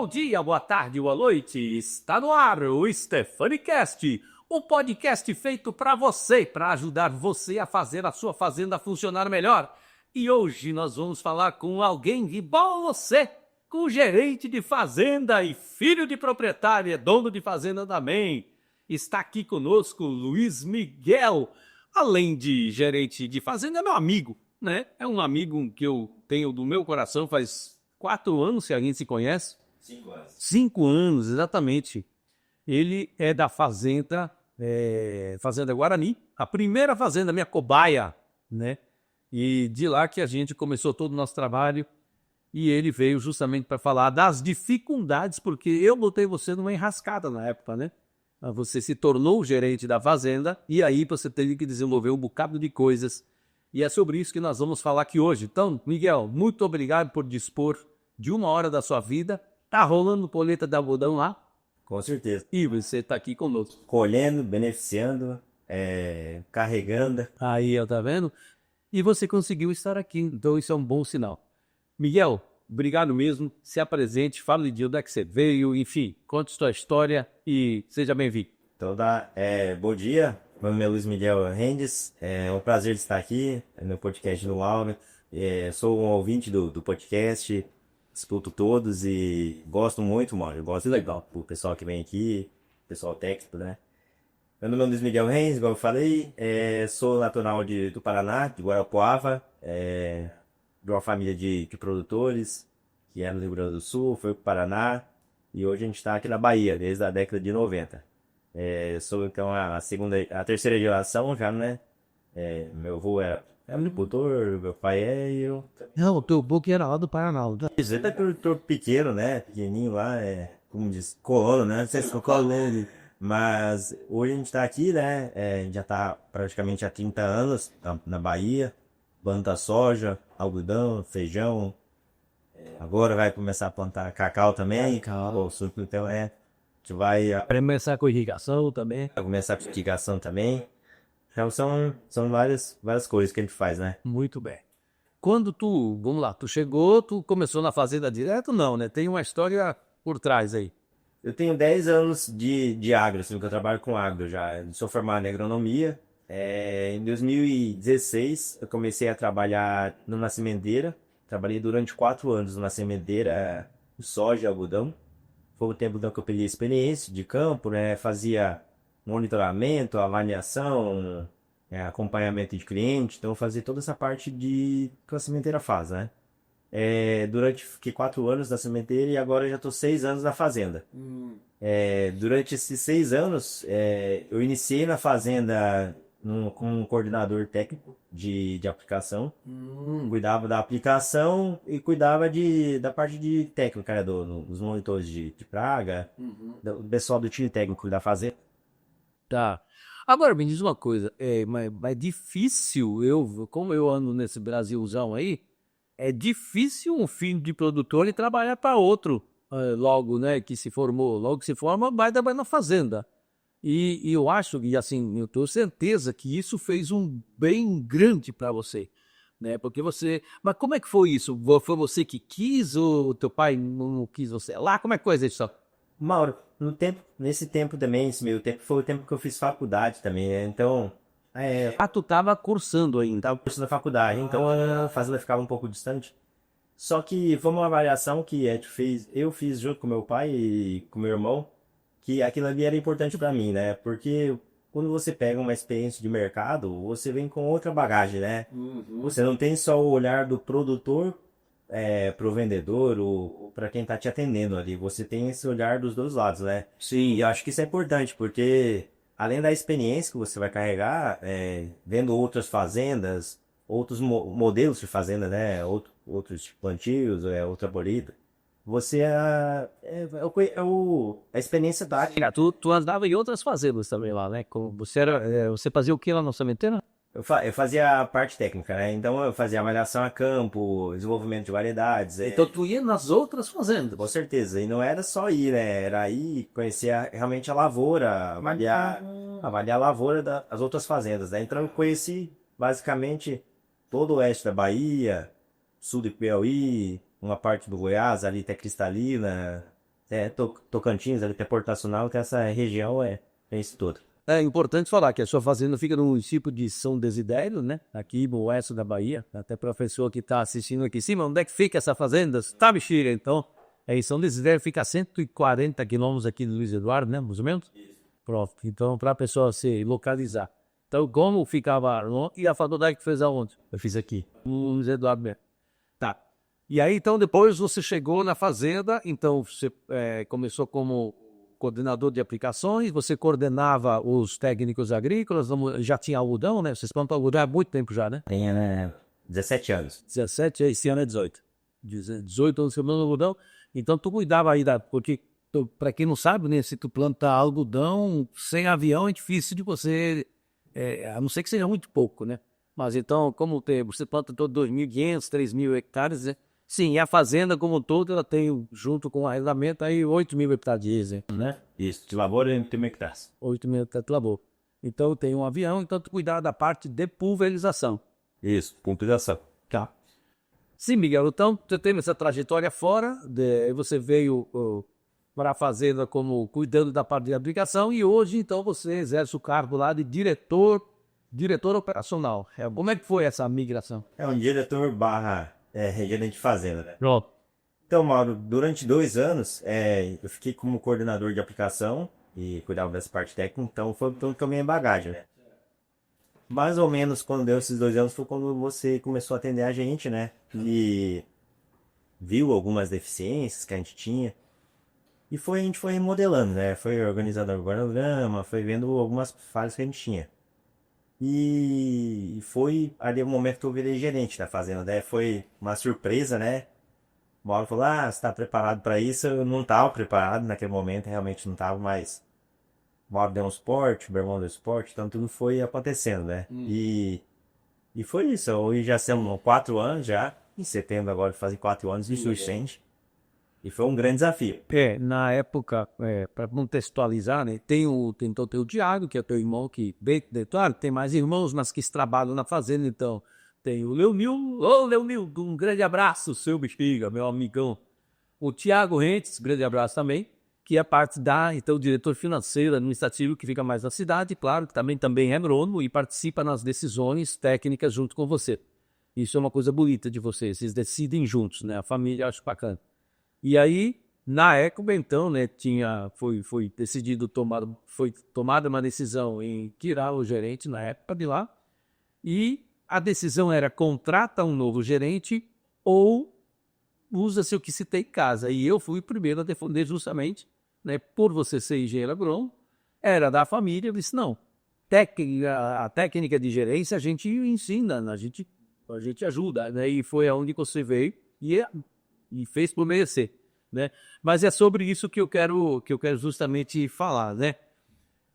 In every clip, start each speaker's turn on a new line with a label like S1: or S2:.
S1: Bom dia, boa tarde, boa noite. Está no ar o StefaniCast, o podcast feito para você, para ajudar você a fazer a sua fazenda funcionar melhor. E hoje nós vamos falar com alguém igual a você, com o gerente de fazenda e filho de proprietário, é dono de fazenda também. Está aqui conosco Luiz Miguel, além de gerente de fazenda, é meu amigo, né? É um amigo que eu tenho do meu coração, faz 4 anos que a gente se conhece.
S2: 5 anos.
S1: 5 anos, exatamente. Ele é da fazenda, Fazenda Guarani, a primeira fazenda, minha cobaia, né? E de lá que a gente começou todo o nosso trabalho e ele veio justamente para falar das dificuldades, porque eu botei você numa enrascada na época, né? Você se tornou o gerente da fazenda e aí você teve que desenvolver um bocado de coisas. E é sobre isso que nós vamos falar aqui hoje. Então, Miguel, muito obrigado por dispor de 1 hora da sua vida. Tá rolando poleta de algodão lá?
S2: Com certeza.
S1: E você está aqui conosco.
S2: Colhendo, beneficiando, carregando.
S1: Aí, ó, tá vendo? E você conseguiu estar aqui, então isso é um bom sinal. Miguel, obrigado mesmo. Se apresente, fale de onde é que você veio, enfim, conte sua história e seja bem-vindo.
S2: Então, bom dia. Meu nome é Luiz Miguel Rendes. É um prazer estar aqui no podcast do Laura. Sou um ouvinte do podcast, escuto todos e gosto muito, mano. Eu gosto legal do pessoal que vem aqui, pessoal técnico, né? Meu nome é Luiz Miguel Rendes, igual eu falei. Sou natural do Paraná, de Guarapuava. De uma família de produtores, que é no Rio Grande do Sul, foi para o Paraná. E hoje a gente está aqui na Bahia, desde a década de 90. Sou então a terceira geração já, né? Meu avô é agricultor, meu pai e eu.
S1: Não, o teu book era lá do Paraná.
S2: Isso é agricultor pequeno, né? Pequenininho lá, como diz, colono, né? Não sei se eu colo nele. Mas hoje a gente tá aqui, né? A gente já tá praticamente há 30 anos na Bahia. Planta soja, algodão, feijão. Agora vai começar a plantar cacau também. Cacau. Então a gente vai
S1: Começar com irrigação também.
S2: começar a irrigação também. Então são várias coisas que a gente faz, né?
S1: Muito bem. Quando vamos lá, tu chegou, tu começou na fazenda direto? Não, né? Tem uma história por trás aí.
S2: Eu tenho 10 anos de agro, assim, que eu trabalho com agro já. Eu sou formado em agronomia. Em 2016, eu comecei a trabalhar numa sementeira. Trabalhei durante 4 anos numa sementeira, soja e algodão. Foi o tempo que eu peguei experiência de campo, né? Fazia monitoramento, avaliação, acompanhamento de cliente. Então, eu fazia toda essa parte que a sementeira faz, né? Fiquei 4 anos na sementeira e agora já estou 6 anos na fazenda. Durante esses 6 anos, eu iniciei na fazenda com um coordenador técnico de aplicação. Cuidava da aplicação e cuidava da parte de técnica, né, dos monitores de praga, do pessoal do time técnico da fazenda.
S1: Tá. Agora, me diz uma coisa, mas é difícil, como eu ando nesse Brasilzão aí, é difícil um filho de produtor e trabalhar para outro logo, né, que se formou. Logo que se forma, vai trabalhar na fazenda. E eu acho, e assim, eu tenho certeza que isso fez um bem grande para você, né? Porque você... Mas como é que foi isso? Foi você que quis ou teu pai não quis você lá? Como é que foi isso?
S2: Mauro, nesse tempo também, esse meio tempo, foi o tempo que eu fiz faculdade também, né? Então,
S1: Tu tava cursando ainda.
S2: tava cursando a faculdade, então a fazenda ficava um pouco distante. Só que foi uma avaliação que eu fiz junto com meu pai e com meu irmão, que aquilo ali era importante para mim, né? Porque quando você pega uma experiência de mercado, você vem com outra bagagem, né? Você não tem só o olhar do produtor para o vendedor ou para quem tá te atendendo ali. Você tem esse olhar dos dois lados, né?
S1: Sim.
S2: E eu acho que isso é importante, porque além da experiência que você vai carregar, vendo outras fazendas, outros modelos de fazenda, né? Outros plantios, outra bolida. Você a experiência da
S1: Tu andava em outras fazendas também lá, né? Você fazia o que lá na sementeira?
S2: Eu fazia a parte técnica, né? Então eu fazia avaliação a campo, desenvolvimento de variedades.
S1: Então tu ia nas outras fazendas.
S2: Com certeza. E não era só ir, né? Era ir conhecer realmente a lavoura, avaliar a lavoura das outras fazendas, né? Então eu conheci basicamente todo o oeste da Bahia, sul do Piauí, uma parte do Goiás, ali até Cristalina, Tocantins, ali até Portacional, que essa região é isso tudo.
S1: É importante falar que a sua fazenda fica no município de São Desidério, né? Aqui no oeste da Bahia. Até para a pessoa que está assistindo aqui em cima, onde é que fica essa fazenda? Tá, Bexiga? Então, em São Desidério fica a 140 quilômetros aqui de Luiz Eduardo, né? Mais ou menos? Isso. Pronto. Então, para a pessoa se localizar. Então, como ficava longe, e a faculdade que fez aonde? Eu fiz aqui, no Luiz Eduardo mesmo. Tá. E aí, então, depois você chegou na fazenda, então você começou como coordenador de aplicações, você coordenava os técnicos agrícolas, já tinha algodão, né? Vocês plantam algodão há muito tempo já, né?
S2: Tem, né, 17 anos.
S1: 17, esse ano é 18. 18 anos que eu plantando algodão. Então, tu cuidava aí porque, para quem não sabe, né? Se tu plantar algodão sem avião, é difícil de você, a não ser que seja muito pouco, né? Mas então, como você planta todo 2.500, 3.000 hectares, né? Sim, e a fazenda como um todo, ela tem, junto com o arrendamento, aí 8.000 hectares, né?
S2: Isso, de lavoura e 8.000 hectares.
S1: 8.000 hectares de lavoura. Então tem um avião, então tu cuidar da parte de pulverização.
S2: Isso, pulverização.
S1: Tá. Sim, Miguel, então você teve essa trajetória fora, você veio para a fazenda como cuidando da parte de aplicação e hoje então você exerce o cargo lá de diretor operacional. Como é que foi essa migração?
S2: É um diretor barra gerente de fazenda, né?
S1: Pronto.
S2: Então, Mauro, durante 2 anos eu fiquei como coordenador de aplicação e cuidava dessa parte técnica, então foi tudo que eu minha bagagem, né? Mais ou menos quando deu esses 2 anos foi quando você começou a atender a gente, né? E viu algumas deficiências que a gente tinha. E a gente foi remodelando, né? Foi organizando o organograma, foi vendo algumas falhas que a gente tinha. E foi ali o momento que eu virei gerente da fazenda. Daí foi uma surpresa, né? O Mauro falou, você está preparado para isso? Eu não estava preparado naquele momento, realmente não estava, mas o Mauro deu um suporte, o meu irmão deu suporte, então tudo foi acontecendo, né? E foi isso. Hoje já são 4 anos já, em setembro agora fazem 4 anos de suficiente. E foi um grande desafio.
S1: Na época, para contextualizar, né, tem o Thiago, que é teu irmão, que bem claro, tem mais irmãos, mas que trabalham na fazenda, então tem o Leonil, Leonil, um grande abraço, seu Bexiga, meu amigão. O Thiago Rentes, grande abraço também, que é parte então, diretor financeiro, administrativo, que fica mais na cidade, claro, que também é agrônomo e participa nas decisões técnicas junto com você. Isso é uma coisa bonita de vocês decidem juntos, né, a família, eu acho bacana. E aí, na época, então, né, foi decidido, foi tomada uma decisão em tirar o gerente na época de lá, e a decisão era contrata um novo gerente ou usa-se o que se tem em casa. E eu fui o primeiro a defender justamente, né, por você ser engenheiro agrônomo, era da família, eu disse, não, a técnica de gerência a gente ensina, a gente ajuda, né, e foi aonde você veio e fez por merecer, né? Mas é sobre isso que eu quero justamente falar, né?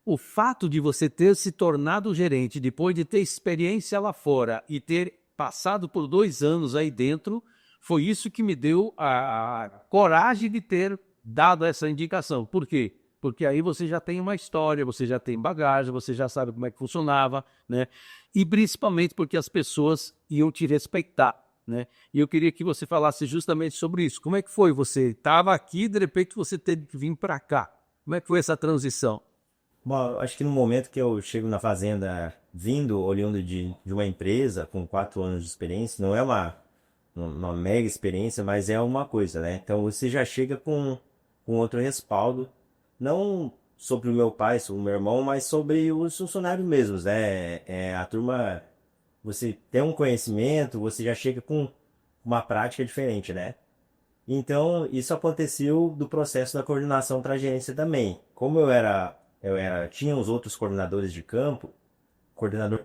S1: O fato de você ter se tornado gerente depois de ter experiência lá fora e ter passado por 2 anos aí dentro, foi isso que me deu a coragem de ter dado essa indicação. Por quê? Porque aí você já tem uma história, você já tem bagagem, você já sabe como é que funcionava, né? E principalmente porque as pessoas iam te respeitar, né? E eu queria que você falasse justamente sobre isso. Como é que foi? Você estava aqui, de repente você teve que vir para cá. Como é que foi essa transição?
S2: Bom, acho que no momento que eu chego na fazenda, olhando de uma empresa com 4 anos de experiência, não é uma mega experiência, mas é uma coisa, né? Então você já chega com outro respaldo, não sobre o meu pai, sobre o meu irmão, mas sobre os funcionários mesmos, né? A turma, você tem um conhecimento, você já chega com uma prática diferente, né? Então, isso aconteceu do processo da coordenação para a gerência também. Como tinha os outros coordenadores de campo, coordenador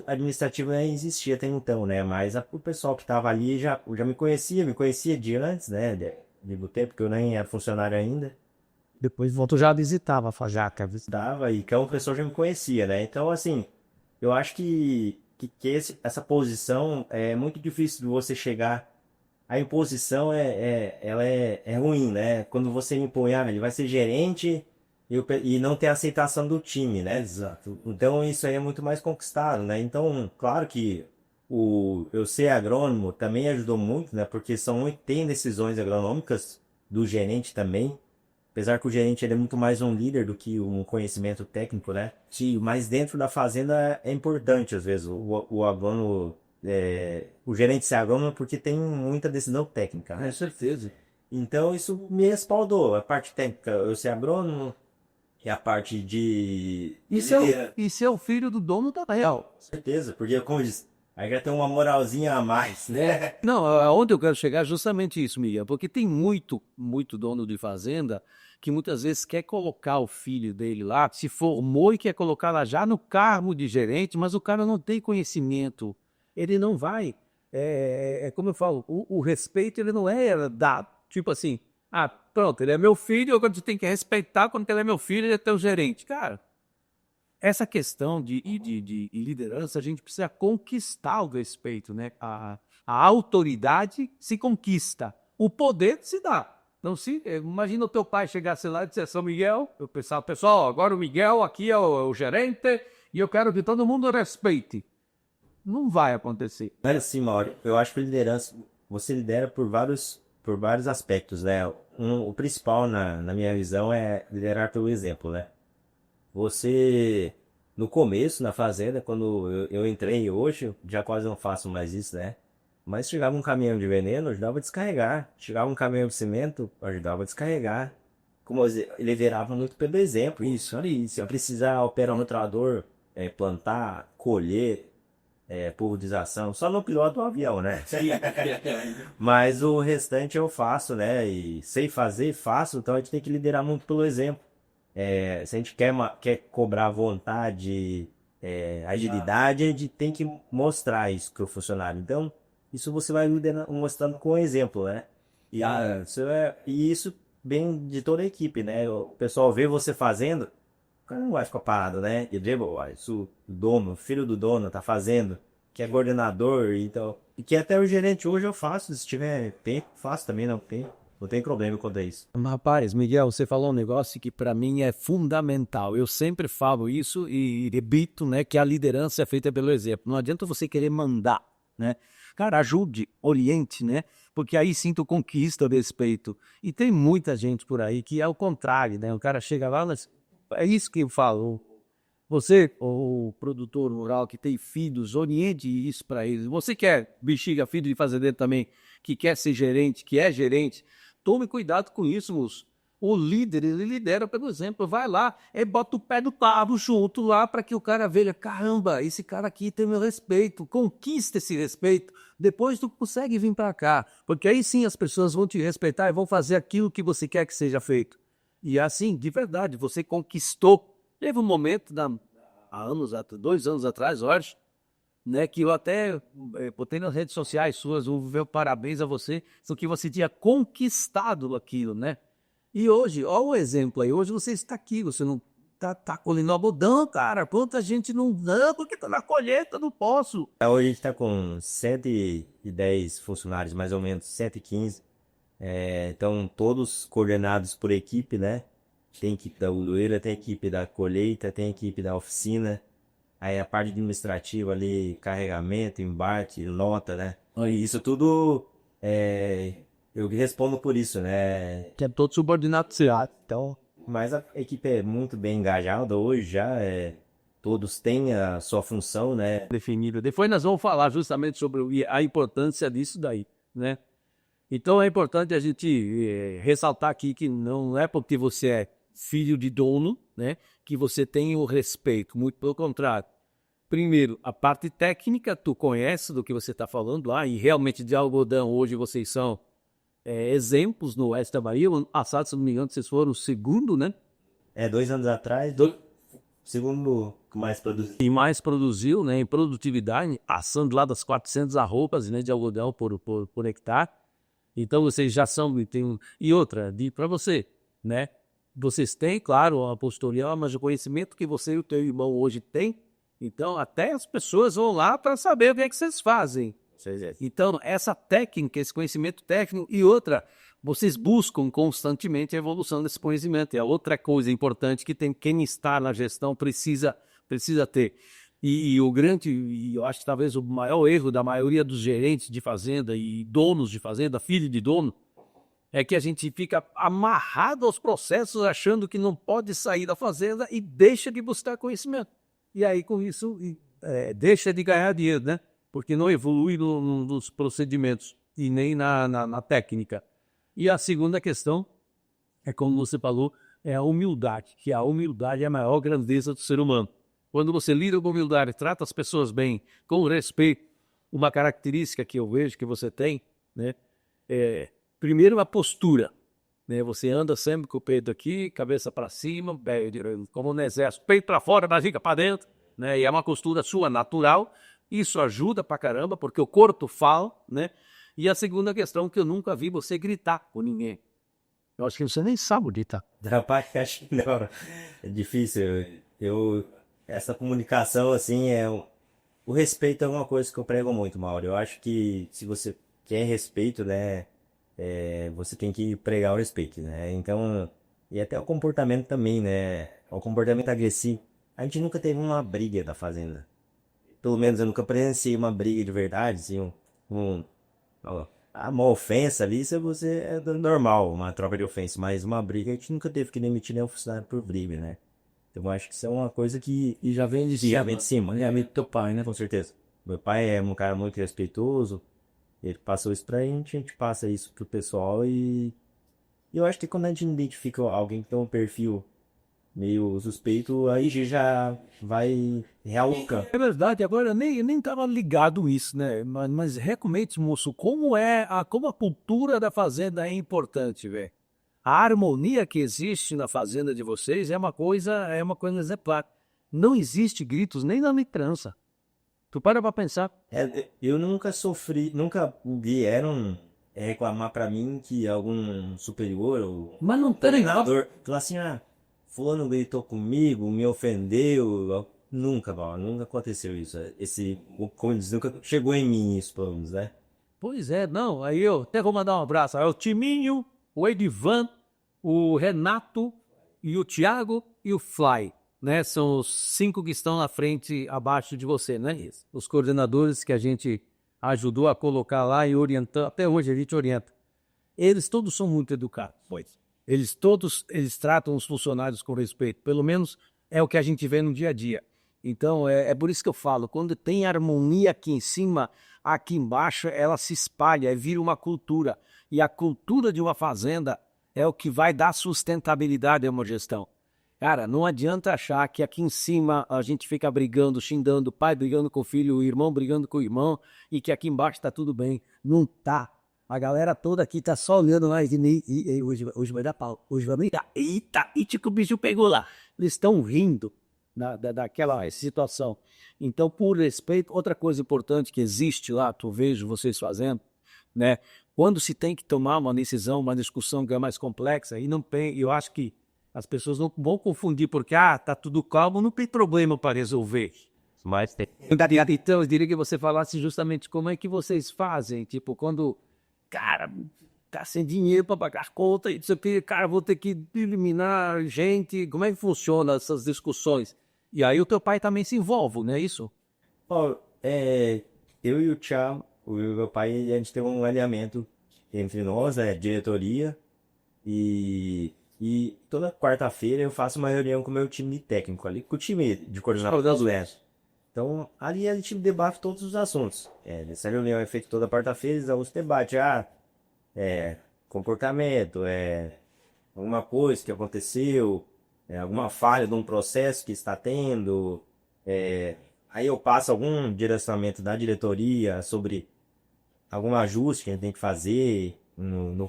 S2: administrativo nem existia até então, né? Mas o pessoal que estava ali já me conhecia de antes, né? Do tempo, porque eu nem era funcionário ainda.
S1: Depois voltou já visitava a Fajaca.
S2: Visitava, e então o pessoal já me conhecia, né? Então, assim, eu acho que essa posição é muito difícil de você chegar. A imposição ela é ruim, né? Quando você impõe, ele vai ser gerente e não ter aceitação do time, né?
S1: Exato.
S2: Então isso aí é muito mais conquistado, né? Então, claro que eu ser agrônomo também ajudou muito, né? Porque tem decisões agronômicas do gerente também. Apesar que o gerente ele é muito mais um líder do que um conhecimento técnico, né? Sim. Mas dentro da fazenda é importante, às vezes, o agrônomo, o gerente ser agrônomo porque tem muita decisão técnica, né?
S1: Com certeza.
S2: Então isso me respaldou. A parte técnica, eu ser agrônomo, e a parte de
S1: Isso é o filho do dono da real.
S2: com certeza, porque como eu disse, aí já tem uma moralzinha a mais, né?
S1: Não, aonde eu quero chegar é justamente isso, Miguel, porque tem muito, muito dono de fazenda que muitas vezes quer colocar o filho dele lá, se formou e quer colocar lá já no cargo de gerente, mas o cara não tem conhecimento, ele não vai. Como eu falo, o respeito ele não é dado, tipo assim, ah, pronto, ele é meu filho, agora você tem que respeitar quando ele é meu filho, ele é teu gerente. Cara, essa questão de liderança, a gente precisa conquistar o respeito, né? A autoridade se conquista, o poder se dá. Não se, imagina o teu pai chegasse lá e dissesse, São Miguel, eu pensava, pessoal, agora o Miguel aqui é o gerente e eu quero que todo mundo respeite. Não vai acontecer.
S2: Mas assim, Mauro, eu acho que liderança, você lidera por vários aspectos, né? O principal, na minha visão, é liderar pelo exemplo, né? Você, no começo, na fazenda, quando eu entrei hoje, já quase não faço mais isso, né? Mas chegava um caminhão de veneno, eu ajudava a descarregar. Chegava um caminhão de cimento, eu ajudava a descarregar. Como ele virava muito pelo exemplo. Isso, olha isso. Se eu precisar operar um trator, plantar, colher, pulverização, só no piloto do avião, né? Mas o restante eu faço, né? E sei fazer, faço, então a gente tem que liderar muito pelo exemplo. Se a gente quer cobrar vontade, agilidade, a gente tem que mostrar isso para o funcionário. Então, isso você vai mostrando com exemplo, né? E isso vem de toda a equipe, né? O pessoal vê você fazendo, o cara não vai ficar parado, né? E vê, isso o dono, o filho do dono tá fazendo, que é coordenador, então, e que até o gerente hoje eu faço, se tiver tempo, faço também, não tem problema quanto a isso.
S1: Rapaz, Miguel, você falou um negócio que para mim é fundamental. Eu sempre falo isso e repito, né, que a liderança é feita pelo exemplo. Não adianta você querer mandar, né? Cara, ajude, oriente, né? Porque aí sim tu conquista o respeito. E tem muita gente por aí que é o contrário, né? O cara chega lá, mas é isso que eu falo. Você, o produtor rural que tem filhos, oriente isso para eles. Você que é bexiga, filho de fazendeiro também, que quer ser gerente, que é gerente, tome cuidado com isso, moço. O líder, ele lidera pelo exemplo. Vai lá e bota o pé do carro junto lá para que o cara veja, caramba, esse cara aqui tem meu respeito. Conquista esse respeito. Depois tu consegue vir para cá. Porque aí sim as pessoas vão te respeitar e vão fazer aquilo que você quer que seja feito. E assim, de verdade, você conquistou. Teve um momento, há 2 anos atrás, eu acho, né, que eu até botei nas redes sociais suas, meu parabéns a você, só que você tinha conquistado aquilo, né? E hoje, olha o exemplo aí, hoje você está aqui, você não tá colhendo algodão, cara, quanta gente não, porque tá na colheita, não posso.
S2: Hoje a gente está com 110 funcionários, mais ou menos, 115. Então, todos coordenados por equipe, né? Tem equipe da udoeira, tem equipe da colheita, tem equipe da oficina. Aí a parte administrativa ali, carregamento, embarque, nota, né? E isso tudo, eu respondo por isso, né?
S1: Que é todo subordinado do seu.
S2: Então, mas a equipe é muito bem engajada hoje já, todos têm a sua função, né?
S1: Definido. Depois nós vamos falar justamente sobre a importância disso daí, né? Então é importante a gente ressaltar aqui que não é porque você é filho de dono, né, que você tem o respeito, muito pelo contrário. Primeiro, a parte técnica, tu conhece do que você está falando lá, e realmente de algodão hoje vocês são exemplos no oeste da Bahia. O ano passado, se não me engano, vocês foram o segundo, né?
S2: 2 anos atrás, segundo que mais produziu.
S1: E mais produziu, né, em produtividade, passando lá das 400 arrobas, né, de algodão por hectare. Então vocês já são, e outra, para você, né? Vocês têm, claro, a postorial, mas o conhecimento que você e o teu irmão hoje têm, então até as pessoas vão lá para saber o que é que vocês fazem. Então, essa técnica, esse conhecimento técnico, e outra, vocês buscam constantemente a evolução desse conhecimento. É outra coisa importante que quem está na gestão precisa ter. E eu acho que talvez o maior erro da maioria dos gerentes de fazenda e donos de fazenda, filho de dono, é que a gente fica amarrado aos processos, achando que não pode sair da fazenda e deixa de buscar conhecimento. E aí, com isso, deixa de ganhar dinheiro, né? Porque não evolui nos procedimentos e nem na técnica. E a segunda questão é, como você falou, é a humildade, que a humildade é a maior grandeza do ser humano. Quando você lida com humildade, trata as pessoas bem, com respeito, uma característica que eu vejo que você tem, né? Primeiro, a postura, né? Você anda sempre com o peito aqui, cabeça para cima, como no exército, peito para fora, barriga para dentro, né? E é uma postura sua natural. Isso ajuda pra caramba, porque o corpo fala, né? E a segunda questão, que eu nunca vi você gritar com ninguém. Eu acho que você nem sabe gritar.
S2: Rapaz, acho que não. É difícil. Essa comunicação, assim, o respeito é uma coisa que eu prego muito, Mauro. Eu acho que se você quer respeito, né, você tem que pregar o respeito, né? Então, e até o comportamento também, né? O comportamento agressivo. A gente nunca teve uma briga da fazenda. Pelo menos eu nunca presenciei uma briga de verdade, assim, uma ofensa ali, isso é normal, uma troca de ofensa, mas uma briga a gente nunca teve que demitir nenhum funcionário por briga, né? Então eu acho que isso é uma coisa que
S1: E já vem de cima.
S2: já vem de cima, né?
S1: É do teu pai, né?
S2: Com certeza. Meu pai é um cara muito respeitoso, ele passou isso pra gente passa isso pro pessoal e eu acho que quando a gente identifica alguém que tem um perfil meio suspeito, aí já vai realocando.
S1: É verdade, agora eu nem estava ligado nisso, né? Mas recomente, moço, como a cultura da fazenda é importante, velho. A harmonia que existe na fazenda de vocês é uma coisa exemplar. Não existe gritos nem na liderança. Tu para pra pensar.
S2: Eu nunca sofri, nunca vieram reclamar pra mim que algum superior ou
S1: Mas não tem nada.
S2: treinador falou assim, fulano gritou comigo, me ofendeu. Nunca, mano, nunca aconteceu isso. Como diz, nunca chegou em mim isso, pelo menos, né?
S1: Pois é, não. Aí eu até vou mandar um abraço. É o Timinho, o Edivan, o Renato e o Thiago e o Fly, né? São os 5 que estão na frente, abaixo de você, né? Isso. Os coordenadores que a gente ajudou a colocar lá e orientando. Até hoje a gente orienta. Eles todos são muito educados. Pois. Eles tratam os funcionários com respeito. Pelo menos é o que a gente vê no dia a dia. Então, é por isso que eu falo, quando tem harmonia aqui em cima, aqui embaixo, ela se espalha, vira uma cultura. E a cultura de uma fazenda é o que vai dar sustentabilidade a uma gestão. Cara, não adianta achar que aqui em cima a gente fica brigando, xingando, o pai brigando com o filho, o irmão brigando com o irmão, e que aqui embaixo está tudo bem. Não tá. A galera toda aqui tá só olhando lá e hoje vai dar pau, hoje vai brigar. Eita, que o bicho pegou lá. Eles estão rindo daquela situação. Então, por respeito, outra coisa importante que existe lá, tu vejo vocês fazendo, né? Quando se tem que tomar uma decisão, uma discussão que é mais complexa, e não tem, eu acho que as pessoas não vão confundir, porque, tá tudo calmo, não tem problema para resolver.
S2: Mas tem.
S1: Então, eu diria que você falasse justamente como é que vocês fazem, tipo, quando, cara, tá sem dinheiro para pagar conta, e você pensa, cara, vou ter que eliminar gente, como é que funciona essas discussões? E aí o teu pai também se envolve, não é isso?
S2: Ó, eu e o Thiago, o meu pai, a gente tem um alinhamento entre nós, diretoria, e toda quarta-feira eu faço uma reunião com o meu time técnico ali, com o time de coordenação das doenças. Então, ali a gente debate todos os assuntos. Essa reunião é feita toda quarta-feira, eles dão os debates, comportamento, alguma coisa que aconteceu, alguma falha de um processo que está tendo, aí eu passo algum direcionamento da diretoria sobre algum ajuste que a gente tem que fazer no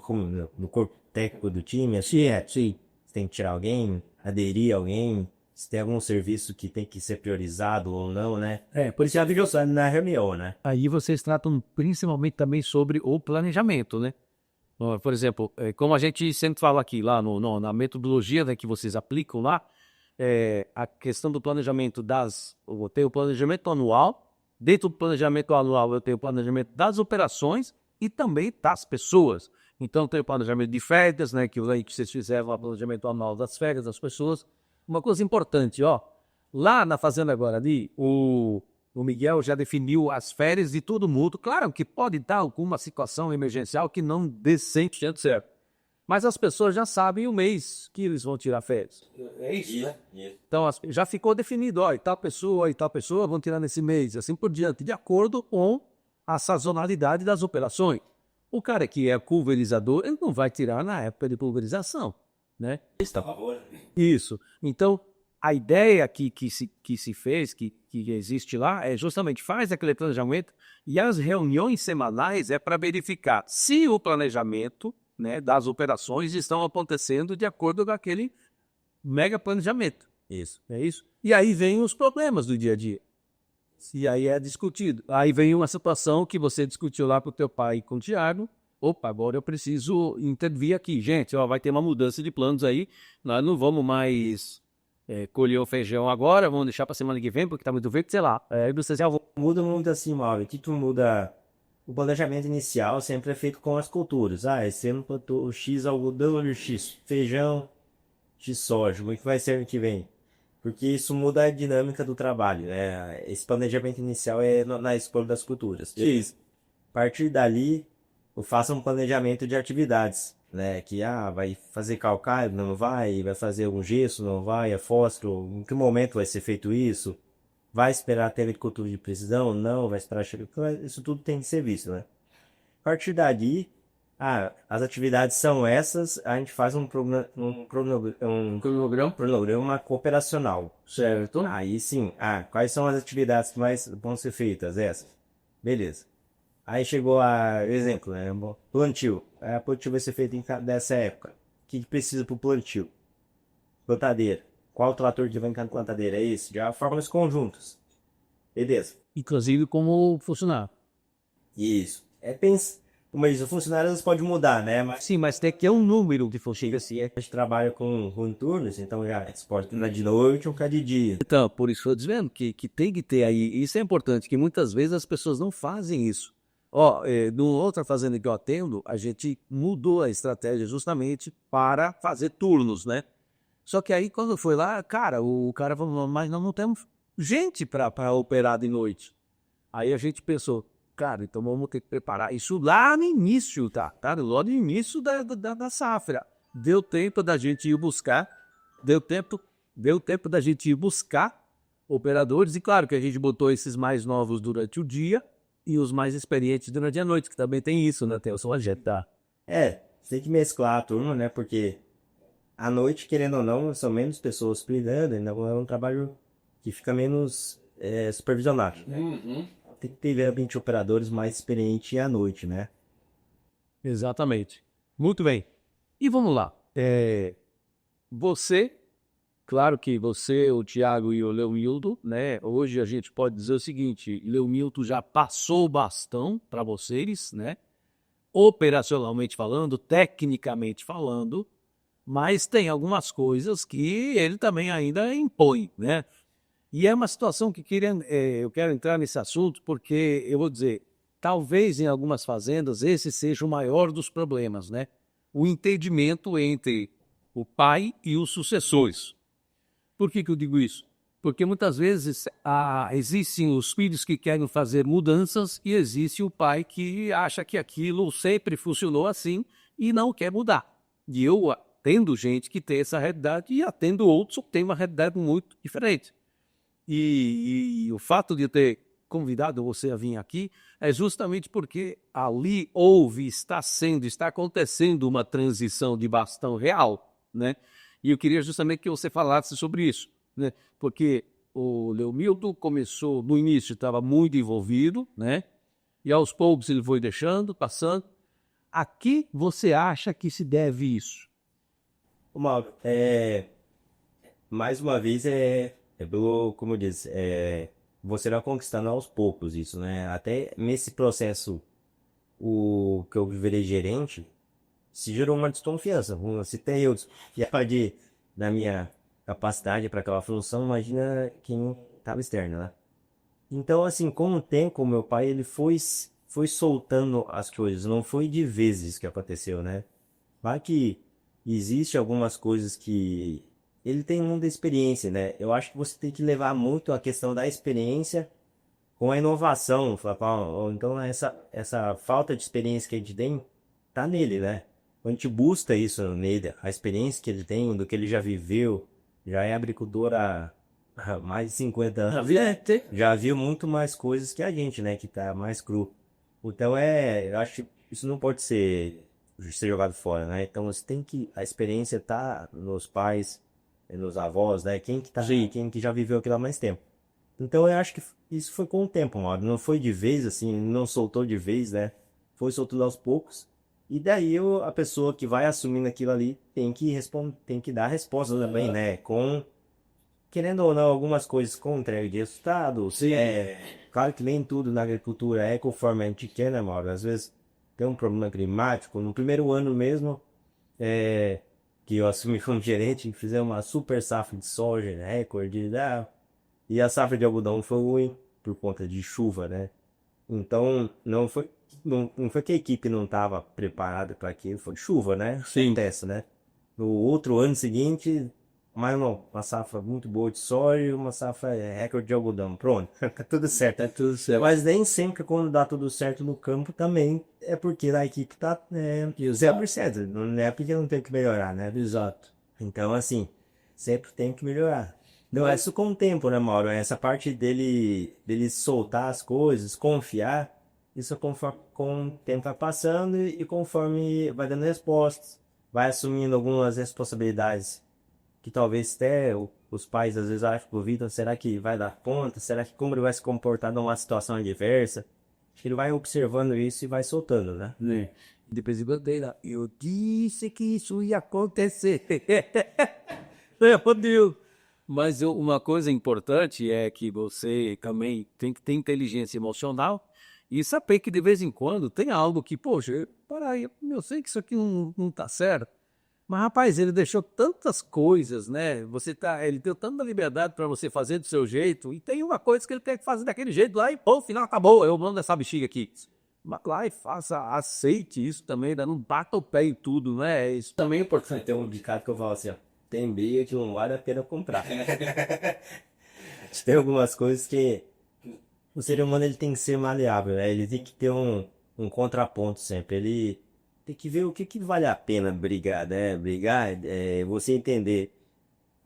S2: corpo técnico do time, assim, se tem que tirar alguém, aderir alguém, se tem algum serviço que tem que ser priorizado ou não, né? Por isso já vi na reunião, né?
S1: Aí vocês tratam principalmente também sobre o planejamento, né? Por exemplo, como a gente sempre fala aqui, lá na metodologia, né, que vocês aplicam lá, a questão do planejamento eu tenho o planejamento anual, dentro do planejamento anual eu tenho o planejamento das operações e também das pessoas. Então tem o planejamento de férias, né, que vocês fizeram o planejamento anual das férias das pessoas. Uma coisa importante, lá na fazenda agora ali, o Miguel já definiu as férias de todo mundo. Claro que pode dar alguma situação emergencial que não dê 100% certo. Mas as pessoas já sabem o mês que eles vão tirar férias. É isso, né? Então, já ficou definido, ó, e tal pessoa vão tirar nesse mês, assim por diante, de acordo com a sazonalidade das operações. O cara que é pulverizador, ele não vai tirar na época de pulverização, né? Isso. Então, a ideia que se fez, que existe lá, é justamente faz aquele planejamento e as reuniões semanais é para verificar se o planejamento, né, das operações estão acontecendo de acordo com aquele mega planejamento.
S2: Isso.
S1: É isso? E aí vem os problemas do dia a dia. E aí é discutido. Aí vem uma situação que você discutiu lá com o teu pai e com o Thiago. Opa, agora eu preciso intervir aqui. Gente, ó, vai ter uma mudança de planos aí. Nós não vamos mais colher o feijão agora, vamos deixar para semana que vem, porque tá muito verde, sei lá. Aí você já
S2: Muda muito assim, Mauro. Que tu muda. O planejamento inicial sempre é feito com as culturas. Ah, esse ano plantou X algodão, X feijão, X soja. Como é que vai ser ano que vem? Porque isso muda a dinâmica do trabalho, né? Esse planejamento inicial é na escolha das culturas.
S1: Isso.
S2: A partir dali, eu faço um planejamento de atividades, né? Que vai fazer calcário, não vai fazer um gesso, não vai, é fósforo, em que momento vai ser feito isso? Vai esperar ter agricultura de precisão? Não, vai esperar chegar. Isso tudo tem que ser visto, né? A partir dali, as atividades são essas, a gente faz um cronograma cooperacional.
S1: certo.
S2: Aí sim, quais são as atividades que mais vão ser feitas? Essas. Beleza. Aí chegou exemplo, né? Plantio. A plantio vai ser feito nessa época. O que precisa para o plantio? Plantadeira. Qual trator que vai em cada plantadeira? É esse? Já fórmulas conjuntas. Beleza.
S1: Inclusive como funcionar.
S2: Isso. Mas o funcionário eles pode mudar, né? Mas
S1: Sim, mas tem que ter um número de funcionários.
S2: a gente trabalha com turnos, então já você pode treinar de noite ou de dia.
S1: Então, por isso eu estou dizendo que tem que ter aí, isso é importante, que muitas vezes as pessoas não fazem isso. Ó, numa outra fazenda que eu atendo, a gente mudou a estratégia justamente para fazer turnos, né? Só que aí quando foi lá, cara, o cara falou, mas nós não temos gente para operar de noite. Aí a gente pensou, cara, então vamos ter que preparar isso lá no início, tá? Lá no início da safra. Deu tempo da gente ir buscar, deu tempo da gente ir buscar operadores, e claro que a gente botou esses mais novos durante o dia e os mais experientes durante a noite, que também tem isso, né? Tem o seu agente, tá?
S2: Você tem que mesclar a turma, né? Porque à noite, querendo ou não, são menos pessoas cuidando, então é um trabalho que fica menos supervisionado. Tem que ter 20 operadores mais experientes à noite, né?
S1: Exatamente. Muito bem. E vamos lá. Você, claro que você, o Thiago e o Leomildo, né? Hoje a gente pode dizer o seguinte: Leomildo já passou o bastão para vocês, né? Operacionalmente falando, tecnicamente falando, mas tem algumas coisas que ele também ainda impõe, né? E é uma situação que eu quero entrar nesse assunto porque eu vou dizer, talvez em algumas fazendas esse seja o maior dos problemas, né? O entendimento entre o pai e os sucessores. Por que eu digo isso? Porque muitas vezes existem os filhos que querem fazer mudanças e existe o pai que acha que aquilo sempre funcionou assim e não quer mudar. E eu atendo gente que tem essa realidade e atendo outros que têm uma realidade muito diferente. E o fato de eu ter convidado você a vir aqui é justamente porque ali está acontecendo uma transição de bastão real, né? E eu queria justamente que você falasse sobre isso, né? Porque o Leomildo começou, no início estava muito envolvido, né? E aos poucos ele foi deixando, passando. A que você acha que se deve isso?
S2: Mauro, mais uma vez como eu disse, você vai conquistando aos poucos isso, né? Até nesse processo, o que eu virei gerente, se gerou uma desconfiança. Se tem eu desconfiava da minha capacidade para aquela função, imagina quem estava externo, né? Então, assim, com o tempo, o meu pai, ele foi soltando as coisas, não foi de vezes que aconteceu, né? Vai que existe algumas coisas que ele tem muita experiência, né? Eu acho que você tem que levar muito a questão da experiência com a inovação. Então essa falta de experiência que a gente tem tá nele, né? a gente busca isso nele, a experiência que ele tem, do que ele já viveu, já é agricultor há mais de 50 anos, já viu muito mais coisas que a gente, né, que tá mais cru. Então eu acho que isso não pode ser jogado fora, né? Então você tem que, a experiência tá nos pais, nos avós, né? Quem que já viveu aquilo há mais tempo. Então eu acho que isso foi com o tempo, mano. Não foi de vez, assim, não soltou de vez, né? Foi soltando aos poucos. E daí a pessoa que vai assumindo aquilo ali tem que responder, tem que dar a resposta também, né? Querendo ou não, algumas coisas com entrega de resultado.
S1: Sim.
S2: Claro que nem tudo na agricultura é conforme a gente quer, né, Mauro? Às vezes tem um problema climático. No primeiro ano mesmo, que eu assumi como gerente, fizemos uma super safra de soja, né, recorde, e a safra de algodão foi ruim por conta de chuva, né? Então, não foi que a equipe não estava preparada para aquilo, foi chuva, né?
S1: Sim.
S2: Acontece, né? No outro ano seguinte, mas não, uma safra muito boa de soja e uma safra recorde de algodão. Pronto, tá tudo certo.
S1: Tá tudo certo.
S2: Mas nem sempre quando dá tudo certo no campo também é porque a equipe tá 0%. Não é porque não tem que melhorar, né?
S1: Exato.
S2: Então, assim, sempre tem que melhorar. Não, é isso com o tempo, né, Mauro? Essa parte dele soltar as coisas, confiar, isso com o tempo vai passando e conforme vai dando respostas, vai assumindo algumas responsabilidades que talvez até os pais às vezes acham que o Vitor, será que vai dar conta? Será que como ele vai se comportar numa situação adversa? Acho que ele vai observando isso e vai soltando, né?
S1: Né? Depois de bandeira, eu disse que isso ia acontecer. Meu Deus. Mas uma coisa importante é que você também tem que ter inteligência emocional e saber que de vez em quando tem algo que, poxa, para aí, eu sei que isso aqui não tá certo. Mas, rapaz, ele deixou tantas coisas, né? Ele deu tanta liberdade para você fazer do seu jeito, e tem uma coisa que ele tem que fazer daquele jeito lá, e pô, final acabou, eu mando essa bexiga aqui. Mas lá e faça, aceite isso também, né? Não bata o pé em tudo, né? Isso também é importante.
S2: Tem um ditado que eu falo assim, ó, tem briga que não vale a pena comprar. Tem algumas coisas que o ser humano ele tem que ser maleável, né? Ele tem que ter um contraponto sempre. Ele tem que ver o que vale a pena brigar, né? Brigar é você entender.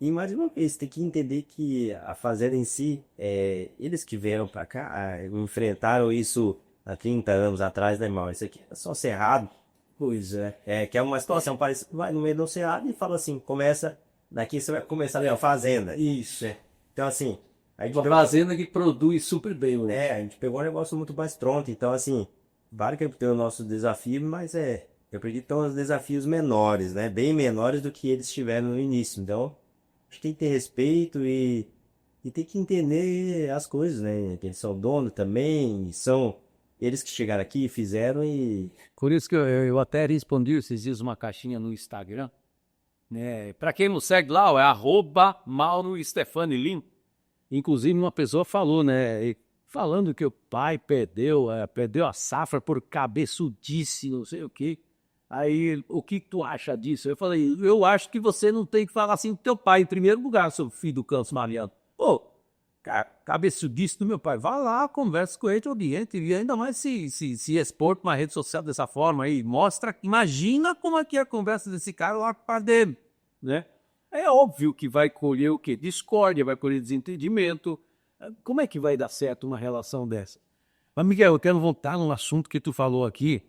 S2: E mais uma vez, tem que entender que a fazenda em si, eles que vieram para cá, enfrentaram isso há 30 anos atrás, né, irmão? Isso aqui é só cerrado. Pois é. Que é uma situação parecida. Vai no meio do cerrado e fala assim: daqui você vai começar a ver a fazenda.
S1: Isso.
S2: Então, assim, a gente
S1: Uma fazenda que produz super bem, né?
S2: a gente pegou um negócio muito mais pronto. Então, assim, claro que tem o nosso desafio, mas eu acredito que tem uns desafios menores, né? Bem menores do que eles tiveram no início. Então, a gente tem que ter respeito e tem que entender as coisas, né? Que eles são donos também, são eles que chegaram aqui e fizeram e...
S1: Por isso que eu até respondi esses dias uma caixinha no Instagram, né? Para quem não segue lá, é @MauroStefaniLim. Inclusive uma pessoa falou, né? Falando que o pai perdeu a safra por cabeçudice, não sei o quê. Aí, o que tu acha disso? Eu falei, eu acho que você não tem que falar assim do teu pai em primeiro lugar, seu filho do Campos Mariano. Pô, cabeçudice do meu pai, vá lá, conversa com ele, oriente, e ainda mais se expor para uma rede social dessa forma aí, imagina como é que é a conversa desse cara lá com a dele, né? É óbvio que vai colher o quê? Discórdia, vai colher desentendimento. Como é que vai dar certo uma relação dessa? Mas, Miguel, eu quero voltar num assunto que tu falou aqui.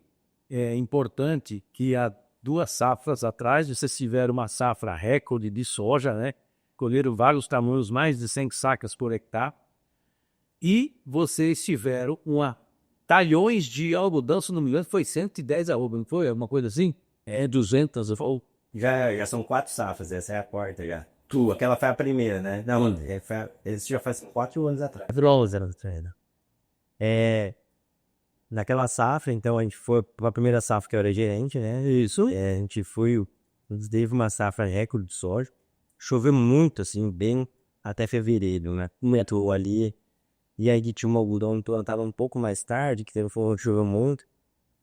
S1: É importante que há 2 safras atrás, vocês tiveram uma safra recorde de soja, né? Colheram vários tamanhos, mais de 100 sacas por hectare. E vocês tiveram talhões de algodão, se não me engano, foi 110 arroba, não foi? Alguma coisa assim? 200, ou...
S2: Já são 4 safras, essa é a quarta já. Aquela foi a primeira, né? Não, esse já faz 4 anos atrás.
S1: 4 anos atrás.
S2: Naquela safra, então a gente foi para a primeira safra que eu era gerente, né?
S1: Isso.
S2: A gente teve uma safra recorde de soja. Choveu muito, assim, bem até fevereiro, né? Metrô ali. E aí tinha um algodão plantado um pouco mais tarde, que choveu muito.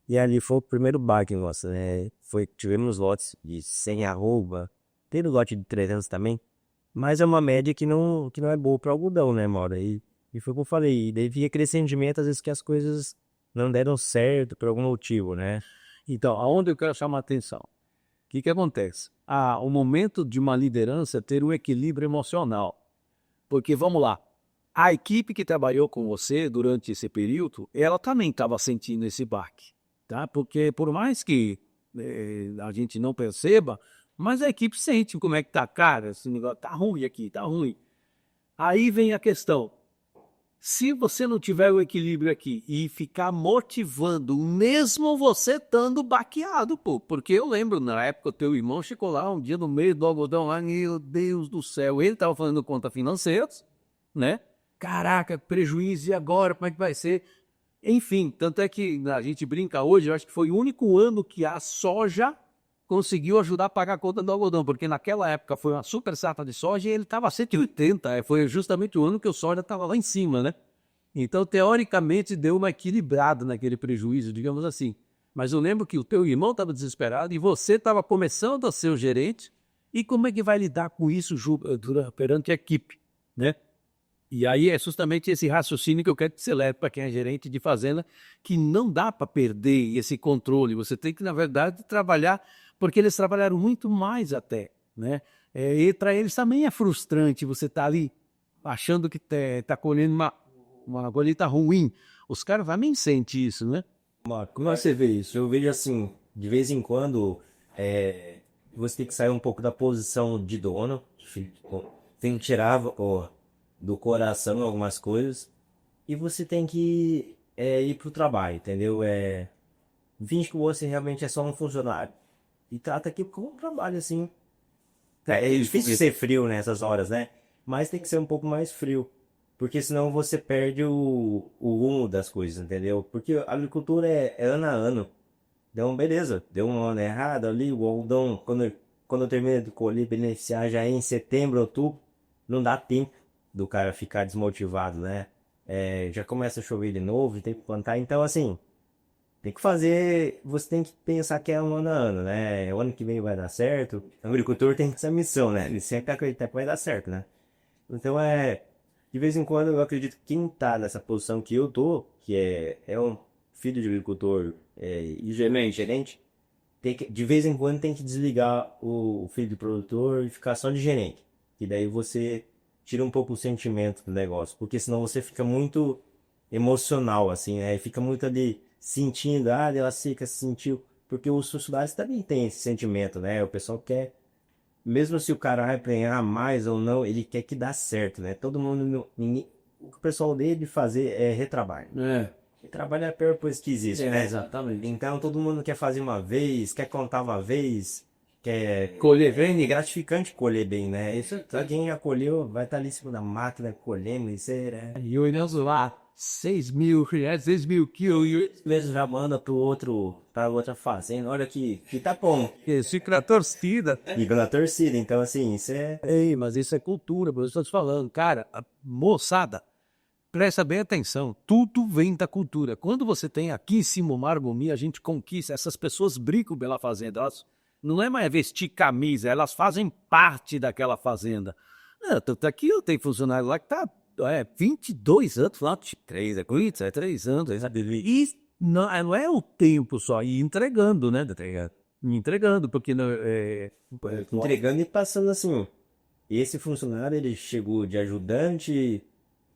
S2: E ali foi o primeiro baque nosso, né? Tivemos lotes de 100 arroba, teve lote de 300 também, mas é uma média que não é boa para algodão, né, Mauro? E foi o que eu falei, devia crescer rendimento, às vezes que as coisas não deram certo por algum motivo, né?
S1: Então, aonde eu quero chamar a atenção? O que acontece? O momento de uma liderança é ter um equilíbrio emocional. Porque, vamos lá, a equipe que trabalhou com você durante esse período, ela também estava sentindo esse baque, tá? Porque por mais que a gente não perceba, mas a equipe sente como é que tá, cara, esse negócio tá ruim aqui, tá ruim. Aí vem a questão, se você não tiver o equilíbrio aqui e ficar motivando, mesmo você estando baqueado, pô, porque eu lembro, na época, o teu irmão chegou lá um dia no meio do algodão lá, meu Deus do céu, ele estava fazendo conta financeiras, né? Caraca, prejuízo, e agora, como é que vai ser? Enfim, tanto é que a gente brinca hoje, eu acho que foi o único ano que a soja conseguiu ajudar a pagar a conta do algodão, porque naquela época foi uma super safra de soja e ele estava a 180, foi justamente o ano que o soja estava lá em cima, né? Então, teoricamente, deu uma equilibrada naquele prejuízo, digamos assim. Mas eu lembro que o teu irmão estava desesperado e você estava começando a ser o gerente, e como é que vai lidar com isso perante a equipe, né? E aí é justamente esse raciocínio que eu quero que você leve para quem é gerente de fazenda, que não dá para perder esse controle. Você tem que, na verdade, trabalhar, porque eles trabalharam muito mais até, né? E para eles também é frustrante você estar ali achando que está colhendo uma colheita ruim. Os caras também sentem isso, né?
S2: Como você vê isso? Eu vejo assim, de vez em quando, você tem que sair um pouco da posição de dono, tem que tirar do coração algumas coisas, e você tem que ir pro trabalho, entendeu? Finge que você realmente é só um funcionário. E trata aqui como um trabalho, assim. É difícil ser frio nessas horas, né? Mas tem que ser um pouco mais frio. Porque senão você perde o rumo das coisas, entendeu? Porque a agricultura é ano a ano. Então, beleza, deu um ano errado ali, o algodão, quando eu termino de colher, beneficiar já é em setembro, outubro, não dá tempo do cara ficar desmotivado, né? Já começa a chover de novo, tem que plantar. Então, assim, tem que fazer, você tem que pensar que é um ano a ano, né? O ano que vem vai dar certo. O agricultor tem essa missão, né? Ele sempre acredita que vai dar certo, né? Então, de vez em quando eu acredito que quem tá nessa posição que eu tô, que é um filho de agricultor e gerente, de vez em quando tem que desligar o filho de produtor e ficar só de gerente. E daí você tira um pouco o sentimento do negócio, porque senão você fica muito emocional, assim, né? Fica muito ali sentindo, ela seca, sentiu, porque os funcionários também têm esse sentimento, né? O pessoal quer, mesmo se o cara vai ganhar mais ou não, ele quer que dá certo, né? Todo mundo, o que o pessoal dele fazer é retrabalho. Retrabalho é a pior coisa que existe, né?
S1: Exatamente.
S2: Então todo mundo quer fazer uma vez, quer contar uma vez, quer
S1: Colher bem,
S2: é gratificante colher bem, né? Isso, quem já colheu vai estar ali em cima da máquina colhendo, isso
S1: e olhando lá, 6.000 reais, 6.000 quilos, e
S2: mesmo já manda pra outra fazenda, olha que tá bom.
S1: eles ficam na torcida.
S2: E na torcida, então assim, isso
S1: Ei, mas isso é cultura, por isso eu estou te falando. Cara, moçada, presta bem atenção, tudo vem da cultura. Quando você tem aqui em cima o Margomi, a gente conquista, essas pessoas brincam pela fazenda, elas não é mais vestir camisa, elas fazem parte daquela fazenda. Tanto aqui eu tenho funcionário lá que tá 22 anos, lá, 3 anos, e não é o tempo só, e entregando, né? Entregando, porque não,
S2: entregando e passando assim. Esse funcionário, ele chegou de ajudante,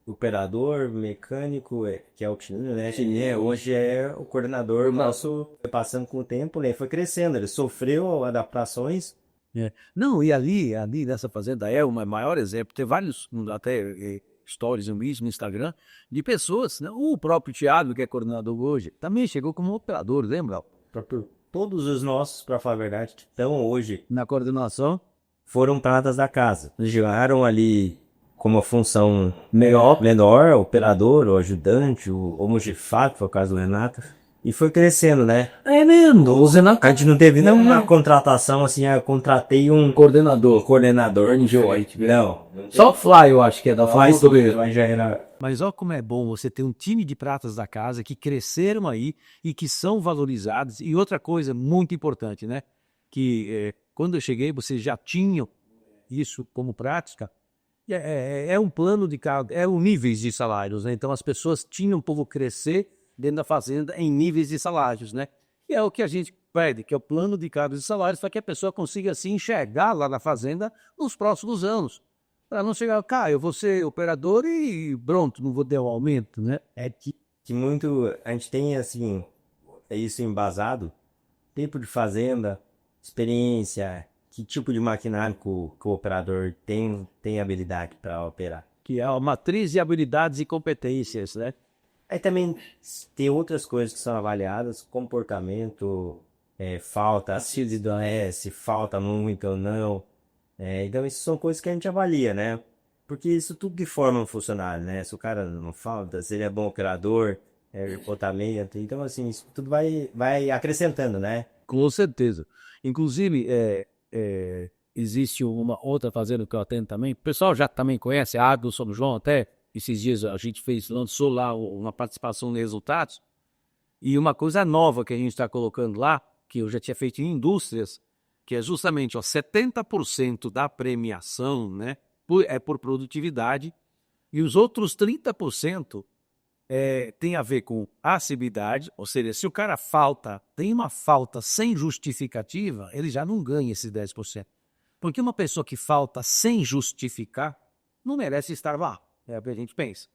S2: operador, mecânico, que é o Tininho, né? Hoje é o coordenador nosso, passando com o tempo, né? Foi crescendo, ele sofreu adaptações.
S1: Não, e ali nessa fazenda é o maior exemplo. Tem vários, até stories no Instagram, de pessoas, né? O próprio Thiago, que é coordenador hoje, também chegou como operador, lembra?
S2: Todos os nossos, para falar a verdade, que estão hoje
S1: Na coordenação.
S2: foram pratas da casa. Eles chegaram ali com uma função menor, operador, ou ajudante, ou almoxarifado, que foi o caso do Renato. E foi crescendo, né?
S1: É mesmo, o Renato.
S2: A gente não teve nenhuma contratação assim, eu contratei um coordenador de Joint. Não.
S1: Só o Fly, eu acho que é da Fly do
S2: Mas já era.
S1: Mas olha como é bom você ter um time de pratas da casa que cresceram aí e que são valorizados. E outra coisa muito importante, né? Que quando eu cheguei, vocês já tinham isso como prática. É um plano de cargo, níveis de salários, né? Então as pessoas tinham como crescer dentro da fazenda em níveis de salários, né? E é o que a gente pede, que é o plano de cargos e salários, para que a pessoa consiga se enxergar lá na fazenda nos próximos anos. Para não chegar, cara, eu vou ser operador e pronto, não vou ter um aumento, né?
S2: Que muito a gente tem assim, é isso embasado, tempo de fazenda, experiência, que tipo de maquinário que o operador tem habilidade para operar.
S1: Que é a matriz de habilidades e competências, né?
S2: Aí também tem outras coisas que são avaliadas, comportamento, falta, assiduidade, falta muito ou não. Então isso são coisas que a gente avalia, né? Porque isso tudo que forma um funcionário, né? Se o cara não falta, se ele é bom operador, comportamento, então assim, isso tudo vai acrescentando, né?
S1: Com certeza. Inclusive, existe uma outra fazenda que eu atendo também. O pessoal já também conhece, a Água do São João, até esses dias a gente lançou lá uma participação de resultados. E uma coisa nova que a gente está colocando lá, que eu já tinha feito em indústrias, que é justamente 70% da premiação, né, é por produtividade, e os outros 30% tem a ver com assiduidade, ou seja, se o cara tem uma falta sem justificativa, ele já não ganha esses 10%. Porque uma pessoa que falta sem justificar não merece estar lá, é o que a gente pensa.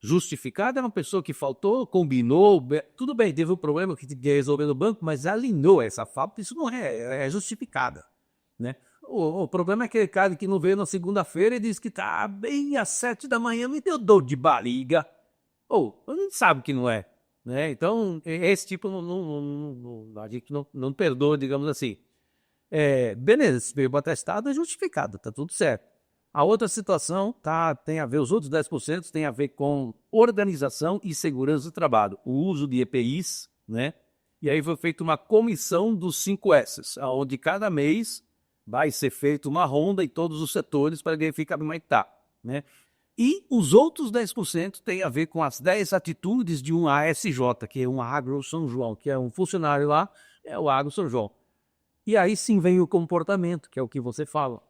S1: Justificada é uma pessoa que faltou, combinou, tudo bem, teve um problema que tinha que resolver no banco, mas alinhou essa falta, isso não é justificada, né? O problema é aquele cara que não veio na segunda-feira e disse que tá bem às 7 da manhã, me deu dor de barriga. A gente sabe que não é, né? Então, esse tipo a gente não perdoa, digamos assim. Beleza, se veio atestado é justificado, tá tudo certo. A outra situação tem a ver, os outros 10% tem a ver com organização e segurança do trabalho, o uso de EPIs, né? E aí foi feita uma comissão dos 5 S's, onde cada mês vai ser feita uma ronda em todos os setores para verificar como é que tá, né? E os outros 10% tem a ver com as 10 atitudes de um ASJ, que é um Agro São João, que é um funcionário lá, é o Agro São João. E aí sim vem o comportamento, que é o que você fala.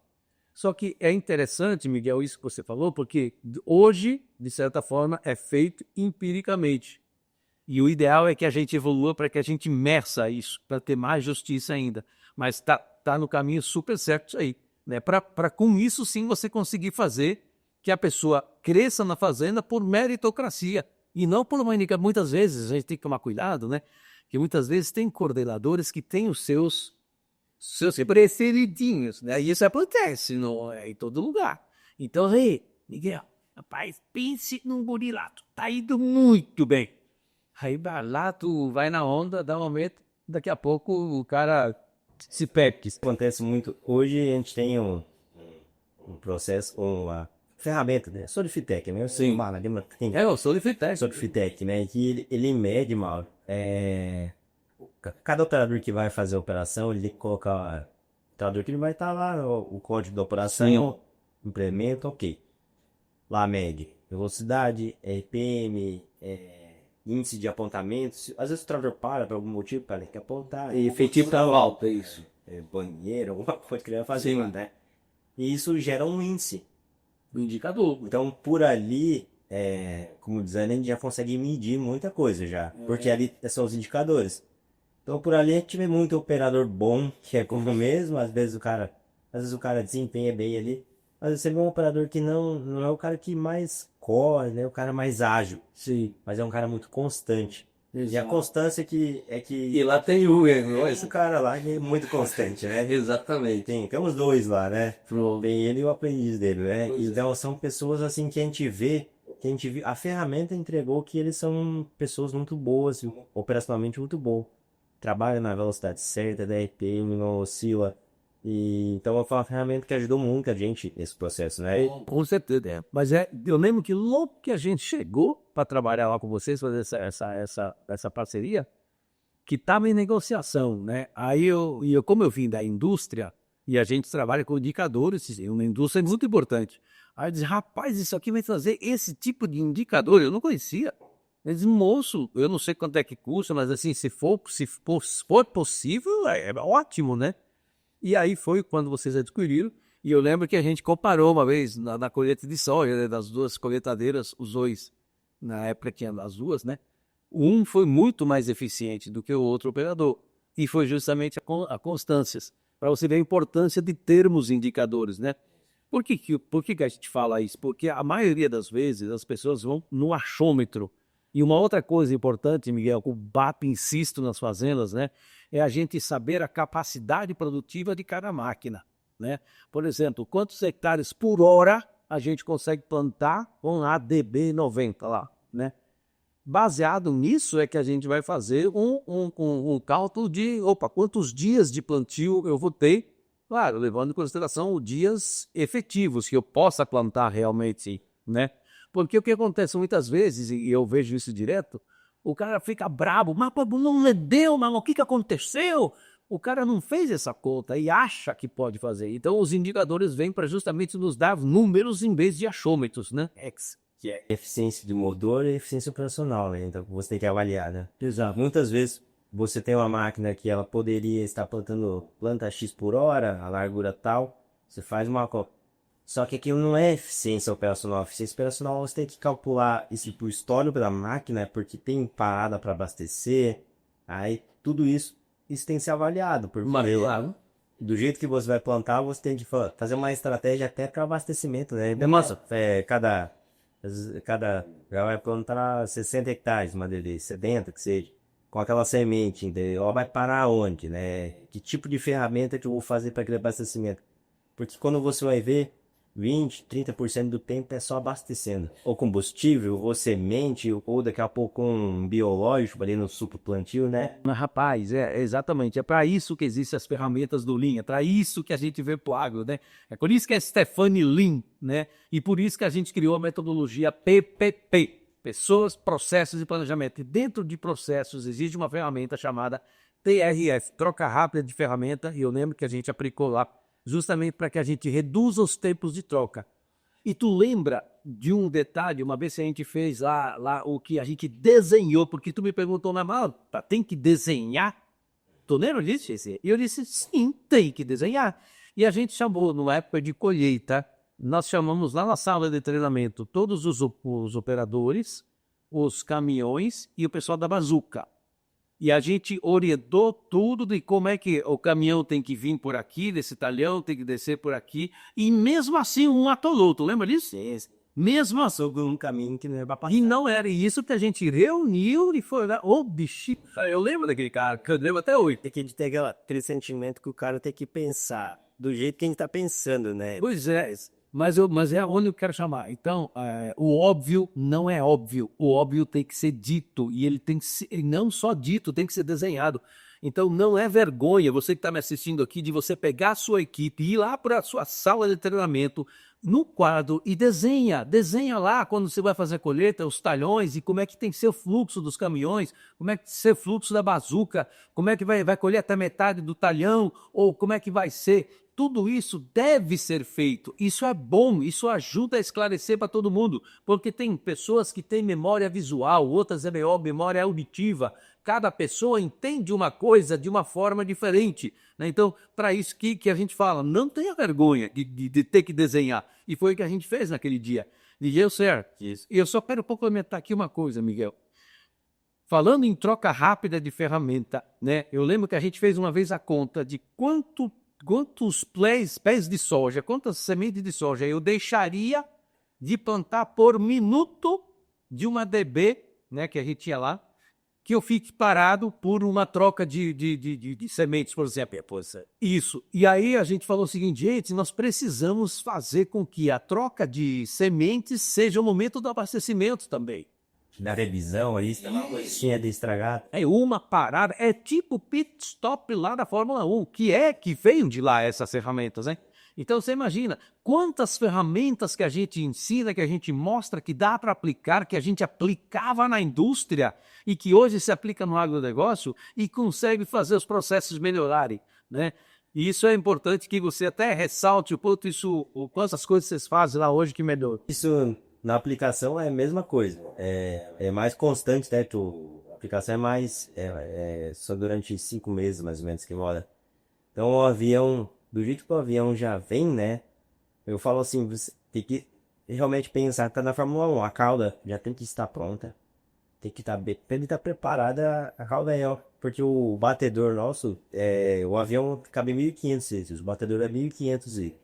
S1: Só que é interessante, Miguel, isso que você falou, porque hoje, de certa forma, é feito empiricamente. E o ideal é que a gente evolua para que a gente meça isso, para ter mais justiça ainda. Mas está no caminho super certo isso aí, né? Para com isso sim você conseguir fazer que a pessoa cresça na fazenda por meritocracia e não por uma indicação. Muitas vezes a gente tem que tomar cuidado, né? Que muitas vezes tem coordenadores que têm os seus preferidinhos, né? E isso acontece em todo lugar. Então, aí, Miguel, rapaz, pense num gurilato, tá indo muito bem. Aí lá tu vai na onda, dá um aumento, daqui a pouco o cara se perde.
S2: Acontece muito. Hoje a gente tem um processo, uma ferramenta, né? Solifitec, né?
S1: Sim. Eu sou de Fitec.
S2: Solifitec, né? Que ele mede, Mauro. Cada operador que vai fazer a operação, ele tem que colocar o operador que ele vai estar lá, o código da operação, implementa, ok. Lá mede velocidade, RPM, índice de apontamento. Às vezes o operador para por algum motivo, para ele apontar.
S1: E efetivo tá alto, é isso.
S2: Banheiro, alguma coisa que ele vai fazer, né? E isso gera um índice.
S1: O indicador.
S2: Então, por ali, como designer, a gente já consegue medir muita coisa já. Porque ali são os indicadores. Então, por ali a gente vê muito operador bom, que é como mesmo. Às vezes o cara desempenha bem ali. Às vezes você vê um operador que não é o cara que mais corre, né? O cara mais ágil.
S1: Sim.
S2: Mas é um cara muito constante.
S1: Exato.
S2: E a constância é que...
S1: E lá tem
S2: esse cara lá que é muito constante, né?
S1: Exatamente.
S2: Tem os dois lá, né?
S1: Pronto.
S2: Tem ele e o aprendiz dele, né? Então são pessoas assim que a gente vê, a ferramenta entregou que eles são pessoas muito boas, operacionalmente muito boas. Trabalham na velocidade certa, da RPM, não oscila. E então foi uma ferramenta que ajudou muito a gente nesse processo, né?
S1: Com certeza. Mas eu lembro que logo que a gente chegou para trabalhar lá com vocês, fazer essa parceria, que estava em negociação, né? Aí como eu vim da indústria, e a gente trabalha com indicadores, uma indústria muito importante. Aí eu disse, rapaz, isso aqui vai trazer esse tipo de indicador, eu não conhecia. Ele disse, moço, eu não sei quanto é que custa, mas assim, se for possível, é ótimo, né? E aí foi quando vocês adquiriram, e eu lembro que a gente comparou uma vez na colheita de soja, né, das duas colheitadeiras, os dois, na época tinha as duas, né? Um foi muito mais eficiente do que o outro operador. E foi justamente a constâncias, para você ver a importância de termos indicadores, né? Por que que a gente fala isso? Porque a maioria das vezes as pessoas vão no achômetro. E uma outra coisa importante, Miguel, que o BAP insisto nas fazendas, né? É a gente saber a capacidade produtiva de cada máquina, né? Por exemplo, quantos hectares por hora a gente consegue plantar com a DB 90 lá, né? Baseado nisso é que a gente vai fazer um cálculo de, quantos dias de plantio eu vou ter, claro, levando em consideração os dias efetivos que eu possa plantar realmente, né? Porque o que acontece muitas vezes, e eu vejo isso direto, o cara fica brabo, mas pô, não me deu, mas o que que aconteceu? O cara não fez essa conta e acha que pode fazer. Então os indicadores vêm para justamente nos dar números em vez de achômetros, né?
S2: Que é eficiência de motor e eficiência operacional, né? Então você tem que avaliar, né?
S1: Exato.
S2: Muitas vezes você tem uma máquina que ela poderia estar plantando planta X por hora, a largura tal, você faz uma conta. Só que aquilo não é eficiência operacional. Eficiência operacional você tem que calcular isso por histórico da máquina, porque tem parada para abastecer, aí tudo isso tem que ser avaliado, porque do jeito que você vai plantar, você tem que fazer uma estratégia até para abastecimento, né? Nossa, cada já vai plantar 60 hectares, uma DD, 70 que seja, com aquela semente, entendeu? Ela vai parar onde, né? Que tipo de ferramenta que eu vou fazer para aquele abastecimento? Porque quando você vai ver, 20, 30% do tempo é só abastecendo. Ou combustível, ou semente, ou daqui a pouco um biológico ali no suco plantio, né?
S1: Rapaz, exatamente. É para isso que existem as ferramentas do Lean, é para isso que a gente vê pro agro, né? É por isso que é Stephanie Lean, né? E por isso que a gente criou a metodologia PPP, Pessoas, Processos e Planejamento. E dentro de processos existe uma ferramenta chamada TRF, Troca Rápida de Ferramenta, e eu lembro que a gente aplicou lá justamente para que a gente reduza os tempos de troca. E tu lembra de um detalhe, uma vez que a gente fez lá o que a gente desenhou, porque tu me perguntou na mala, tem que desenhar? Tu lembra disso, Esse? E eu disse, sim, tem que desenhar. E a gente chamou, numa época de colheita, nós chamamos lá na sala de treinamento todos os operadores, os caminhões e o pessoal da bazuca. E a gente orientou tudo de como é que o caminhão tem que vir por aqui, desse talhão, tem que descer por aqui. E mesmo assim, um atolou. Tu lembra disso?
S2: Sim.
S1: Mesmo assim.
S2: Sobre um caminho que não é pra passar.
S1: E não era isso que a gente reuniu e foi lá. Ô, bichinho. Eu lembro daquele cara, que eu lembro até hoje.
S2: Tem que ter aquele sentimento que o cara tem que pensar do jeito que a gente tá pensando, né?
S1: Pois é. Mas é onde eu quero chamar. Então, o óbvio não é óbvio. O óbvio tem que ser dito. E ele tem que ser, não só dito, tem que ser desenhado. Então, não é vergonha, você que está me assistindo aqui, de você pegar a sua equipe e ir lá para a sua sala de treinamento, no quadro, e desenha lá quando você vai fazer a colheita, os talhões, e como é que tem que ser o fluxo dos caminhões, como é que tem que ser o fluxo da bazuca, como é que vai colher até metade do talhão, ou como é que vai ser. Tudo isso deve ser feito. Isso é bom, isso ajuda a esclarecer para todo mundo, porque tem pessoas que têm memória visual, outras é memória auditiva. Cada pessoa entende uma coisa de uma forma diferente, né? Então, para isso que a gente fala, não tenha vergonha de ter que desenhar. E foi o que a gente fez naquele dia. E deu certo. Isso. E eu só quero complementar aqui uma coisa, Miguel. Falando em troca rápida de ferramenta, né? Eu lembro que a gente fez uma vez a conta de quantos pés de soja, quantas sementes de soja eu deixaria de plantar por minuto de uma DB, né, que a gente tinha lá, que eu fique parado por uma troca de sementes, por exemplo. Isso. E aí a gente falou o seguinte, gente, nós precisamos fazer com que a troca de sementes seja o momento do abastecimento também.
S2: Na revisão aí, se tem uma coisinha de estragar.
S1: É uma parada, é tipo pit stop lá da Fórmula 1, que veio de lá essas ferramentas, né? Então você imagina quantas ferramentas que a gente ensina, que a gente mostra que dá para aplicar, que a gente aplicava na indústria e que hoje se aplica no agronegócio e consegue fazer os processos melhorarem, né? E isso é importante que você até ressalte o quantas coisas vocês fazem lá hoje que melhoram.
S2: Isso na aplicação é a mesma coisa. É mais constante, né? A aplicação é mais só durante 5 meses mais ou menos que roda. Então o avião, do jeito que o avião já vem, né? Eu falo assim, você tem que realmente pensar, tá na Fórmula 1, a cauda já tem que estar pronta. tem que estar bem, tem que estar preparada a cauda aí, ó. Porque o batedor nosso, o avião cabe 1.500 litros, o batedor é 1.500 litros.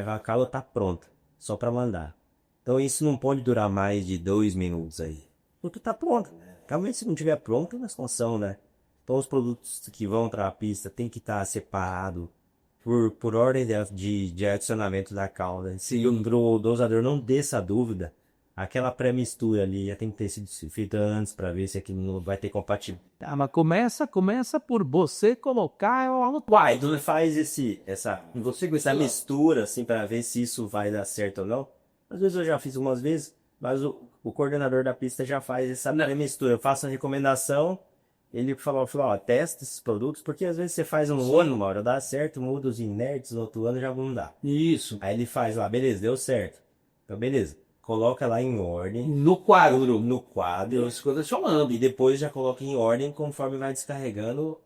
S2: A cauda tá pronta, só para mandar. Então isso não pode durar mais de 2 minutos aí. Porque tá pronto. Realmente se não tiver pronto, não é situação, né? Então os produtos que vão para a pista tem que estar separado por ordem de adicionamento da cauda. Se o dosador não dê essa dúvida, aquela pré-mistura ali já tem que ter sido feita antes para ver se aquilo não vai ter compatibilidade.
S1: Tá, mas começa por você colocar no
S2: Uai, tu faz essa mistura assim para ver se isso vai dar certo ou não. Às vezes eu já fiz umas vezes, mas o coordenador da pista já faz essa pré-mistura. Eu faço a recomendação, ele falou, ó, testa esses produtos, porque às vezes você faz um ano, uma hora dá certo, muda os inertes, no outro ano já vão dar.
S1: Isso.
S2: Aí ele faz lá, beleza, deu certo. Então, beleza. Coloca lá em ordem.
S1: No quadro.
S2: No quadro.
S1: Isso que eu tô chamando.
S2: E depois já coloca em ordem conforme vai descarregando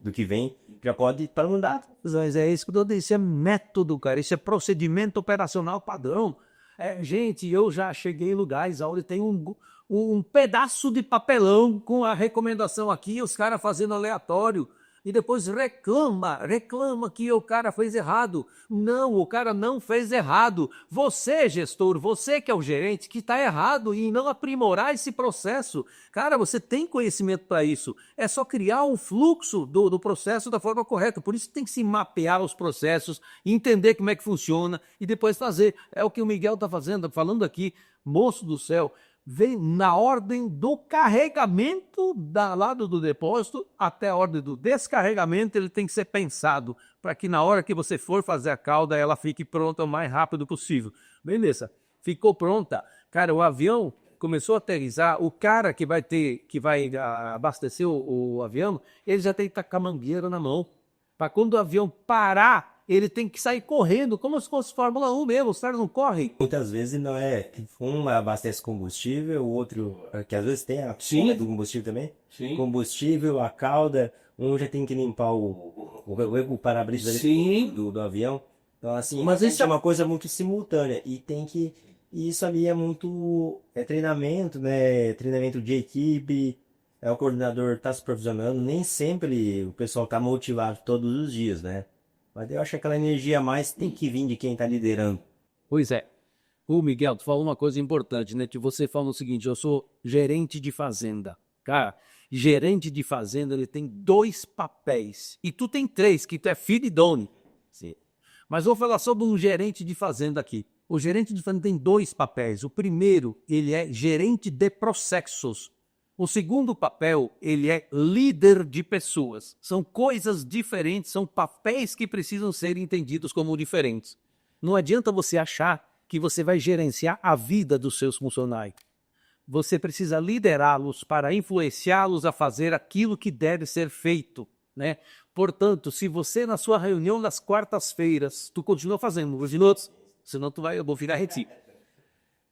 S2: do que vem. Já pode para mandar.
S1: Mas é isso que eu disse, isso é método, cara. Isso é procedimento operacional padrão. Gente, eu já cheguei em lugares onde tem um pedaço de papelão com a recomendação aqui, os caras fazendo aleatório. E depois reclama que o cara fez errado. Não, o cara não fez errado. Você, gestor, você que é o gerente, que está errado em não aprimorar esse processo. Cara, você tem conhecimento para isso. É só criar um fluxo do processo da forma correta. Por isso tem que se mapear os processos, entender como é que funciona e depois fazer. É o que o Miguel está falando aqui. Moço do céu, vem na ordem do carregamento lado do depósito até a ordem do descarregamento, ele tem que ser pensado para que na hora que você for fazer a cauda, ela fique pronta o mais rápido possível. Beleza, ficou pronta. Cara, o avião começou a aterrissar, o cara que vai abastecer o avião, ele já tem que estar com a mangueira na mão. Para quando o avião parar, ele tem que sair correndo, como se fosse Fórmula 1 mesmo, os caras não correm.
S2: Muitas vezes não é. Um abastece combustível, o outro. Que às vezes tem a pilha do combustível também.
S1: Sim.
S2: Combustível, a cauda. Um já tem que limpar o para-brisa do avião. Então, assim, mas isso é uma coisa muito simultânea. E isso ali é muito. É treinamento, né? Treinamento de equipe. O coordenador está supervisionando. Nem sempre o pessoal está motivado todos os dias, né? Mas eu acho que aquela energia a mais tem que vir de quem está liderando.
S1: Pois é. Ô Miguel, tu falou uma coisa importante, né? Que você fala o seguinte, eu sou gerente de fazenda. Cara, gerente de fazenda, ele tem 2 papéis. E tu tem 3, que tu é filho de dono. Sim. Mas vou falar sobre um gerente de fazenda aqui. O gerente de fazenda tem 2 papéis. O primeiro, ele é gerente de processos. O segundo papel, ele é líder de pessoas. São coisas diferentes, são papéis que precisam ser entendidos como diferentes. Não adianta você achar que você vai gerenciar a vida dos seus funcionários. Você precisa liderá-los para influenciá-los a fazer aquilo que deve ser feito, né? Portanto, se você na sua reunião das quartas-feiras, tu continua fazendo os minutos, senão eu vou virar reti.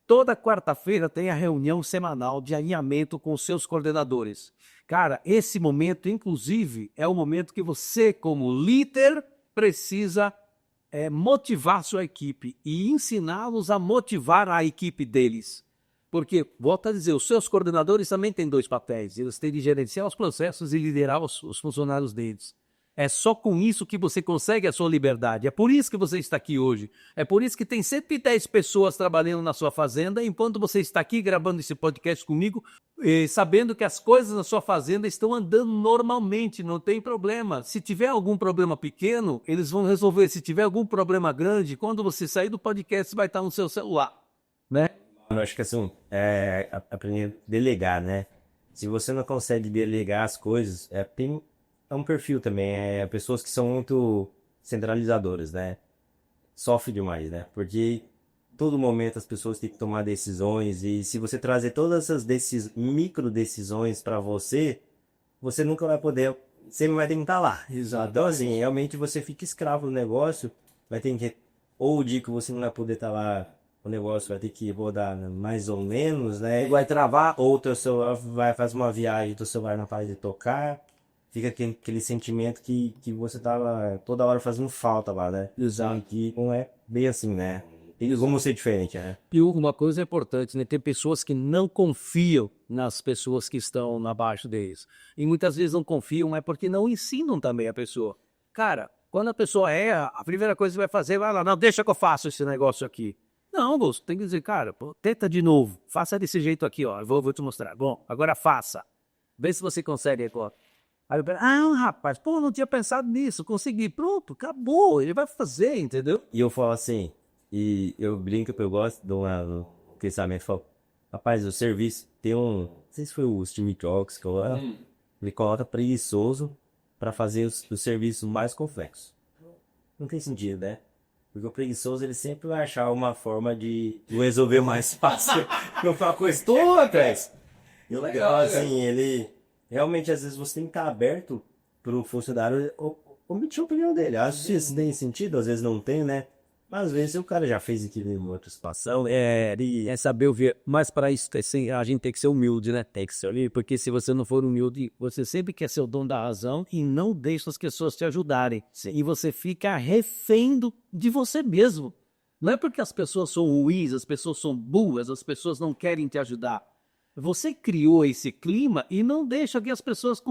S1: Toda quarta-feira tem a reunião semanal de alinhamento com os seus coordenadores. Cara, esse momento, inclusive, é o momento que você, como líder, precisa motivar sua equipe e ensiná-los a motivar a equipe deles. Porque, volto a dizer, os seus coordenadores também têm 2 papéis. Eles têm de gerenciar os processos e liderar os funcionários deles. É só com isso que você consegue a sua liberdade. É por isso que você está aqui hoje. É por isso que tem 110 pessoas trabalhando na sua fazenda, enquanto você está aqui gravando esse podcast comigo, sabendo que as coisas na sua fazenda estão andando normalmente, não tem problema. Se tiver algum problema pequeno, eles vão resolver. Se tiver algum problema grande, quando você sair do podcast, vai estar no seu celular, né?
S2: Eu acho que assim, aprender a delegar, né? Se você não consegue delegar as coisas, tem um perfil também, pessoas que são muito centralizadoras, né? Sofre demais, né? Porque todo momento as pessoas têm que tomar decisões e se você trazer todas essas micro decisões para você, você nunca vai poder, sempre vai ter que estar lá.
S1: Exato.
S2: Então assim, realmente você fica escravo do negócio, vai ter que, ou o dia que você não vai poder estar lá, o negócio vai ter que rodar mais ou menos, né? Vai travar, ou teu celular vai fazer uma viagem, teu celular não para de tocar. Fica aquele sentimento que você tava toda hora fazendo falta lá, né?
S1: Exato.
S2: Que não é bem assim, né? E como ser diferente, né?
S1: E uma coisa importante, né? Tem pessoas que não confiam nas pessoas que estão abaixo deles. E muitas vezes não confiam é porque não ensinam também a pessoa. Cara, quando a pessoa erra, a primeira coisa que vai fazer, vai lá, não, deixa que eu faço esse negócio aqui. Não, moço, tem que dizer, cara, pô, tenta de novo, faça desse jeito aqui, ó, vou te mostrar. Bom, agora faça. Vê se você consegue agora. Aí eu penso, rapaz, pô, não tinha pensado nisso, consegui, pronto, acabou, ele vai fazer, entendeu?
S2: E eu falo assim, e eu brinco que eu gosto de um pensamento, falo, rapaz, o serviço tem não sei se foi o Steve Jobs que ele coloca preguiçoso para fazer os serviços mais complexos. Não tem sentido, né? Porque o preguiçoso, ele sempre vai achar uma forma de resolver mais fácil. Não foi uma coisa toda, atrás. E o legal, assim, ele... Realmente, às vezes, você tem que estar aberto para o funcionário omitir a opinião dele. Acho que isso tem sentido, às vezes não tem, né? Mas às vezes o cara já fez aquilo em outra situação.
S1: É saber ouvir. Mas para isso a gente tem que ser humilde, né? Tem que ser ali, porque se você não for humilde, você sempre quer ser o dono da razão e não deixa as pessoas te ajudarem. Sim. E você fica refém de você mesmo. Não é porque as pessoas são ruins, as pessoas são burras, as pessoas não querem te ajudar. Você criou esse clima e não deixa que as pessoas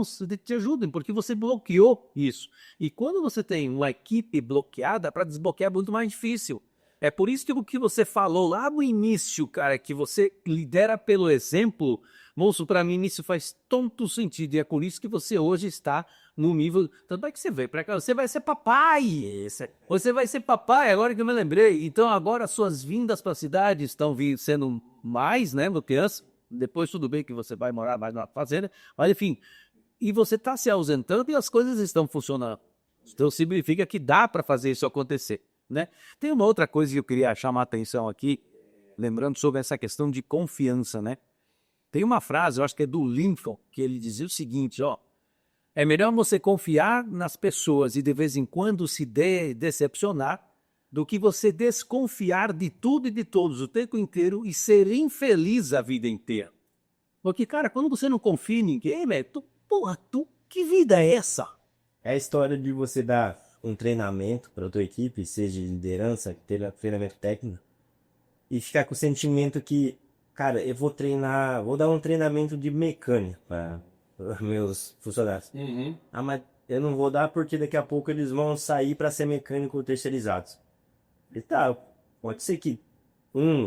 S1: te ajudem, porque você bloqueou isso. E quando você tem uma equipe bloqueada, para desbloquear é muito mais difícil. É por isso que o que você falou lá no início, cara, que você lidera pelo exemplo, moço, para mim isso faz tanto sentido. E é por isso que você hoje está no nível... Tanto é que você veio para cá, você vai ser papai. Você vai ser papai, agora que eu me lembrei. Então agora suas vindas para a cidade estão sendo mais, né, do que antes. Depois tudo bem que você vai morar mais na fazenda, mas enfim, e você está se ausentando e as coisas estão funcionando. Então significa que dá para fazer isso acontecer, né? Tem uma outra coisa que eu queria chamar a atenção aqui, lembrando sobre essa questão de confiança, né? Tem uma frase, eu acho que é do Lincoln, que ele dizia o seguinte, ó, é melhor você confiar nas pessoas e de vez em quando se decepcionar do que você desconfiar de tudo e de todos o tempo inteiro e ser infeliz a vida inteira. Porque, cara, quando você não confia em ninguém, velho, que vida é essa?
S2: É a história de você dar um treinamento para a tua equipe, seja de liderança, treinamento técnico, e ficar com o sentimento que, cara, eu vou dar um treinamento de mecânica para meus funcionários. Mas eu não vou dar porque daqui a pouco eles vão sair para ser mecânico terceirizados. E tá, pode ser que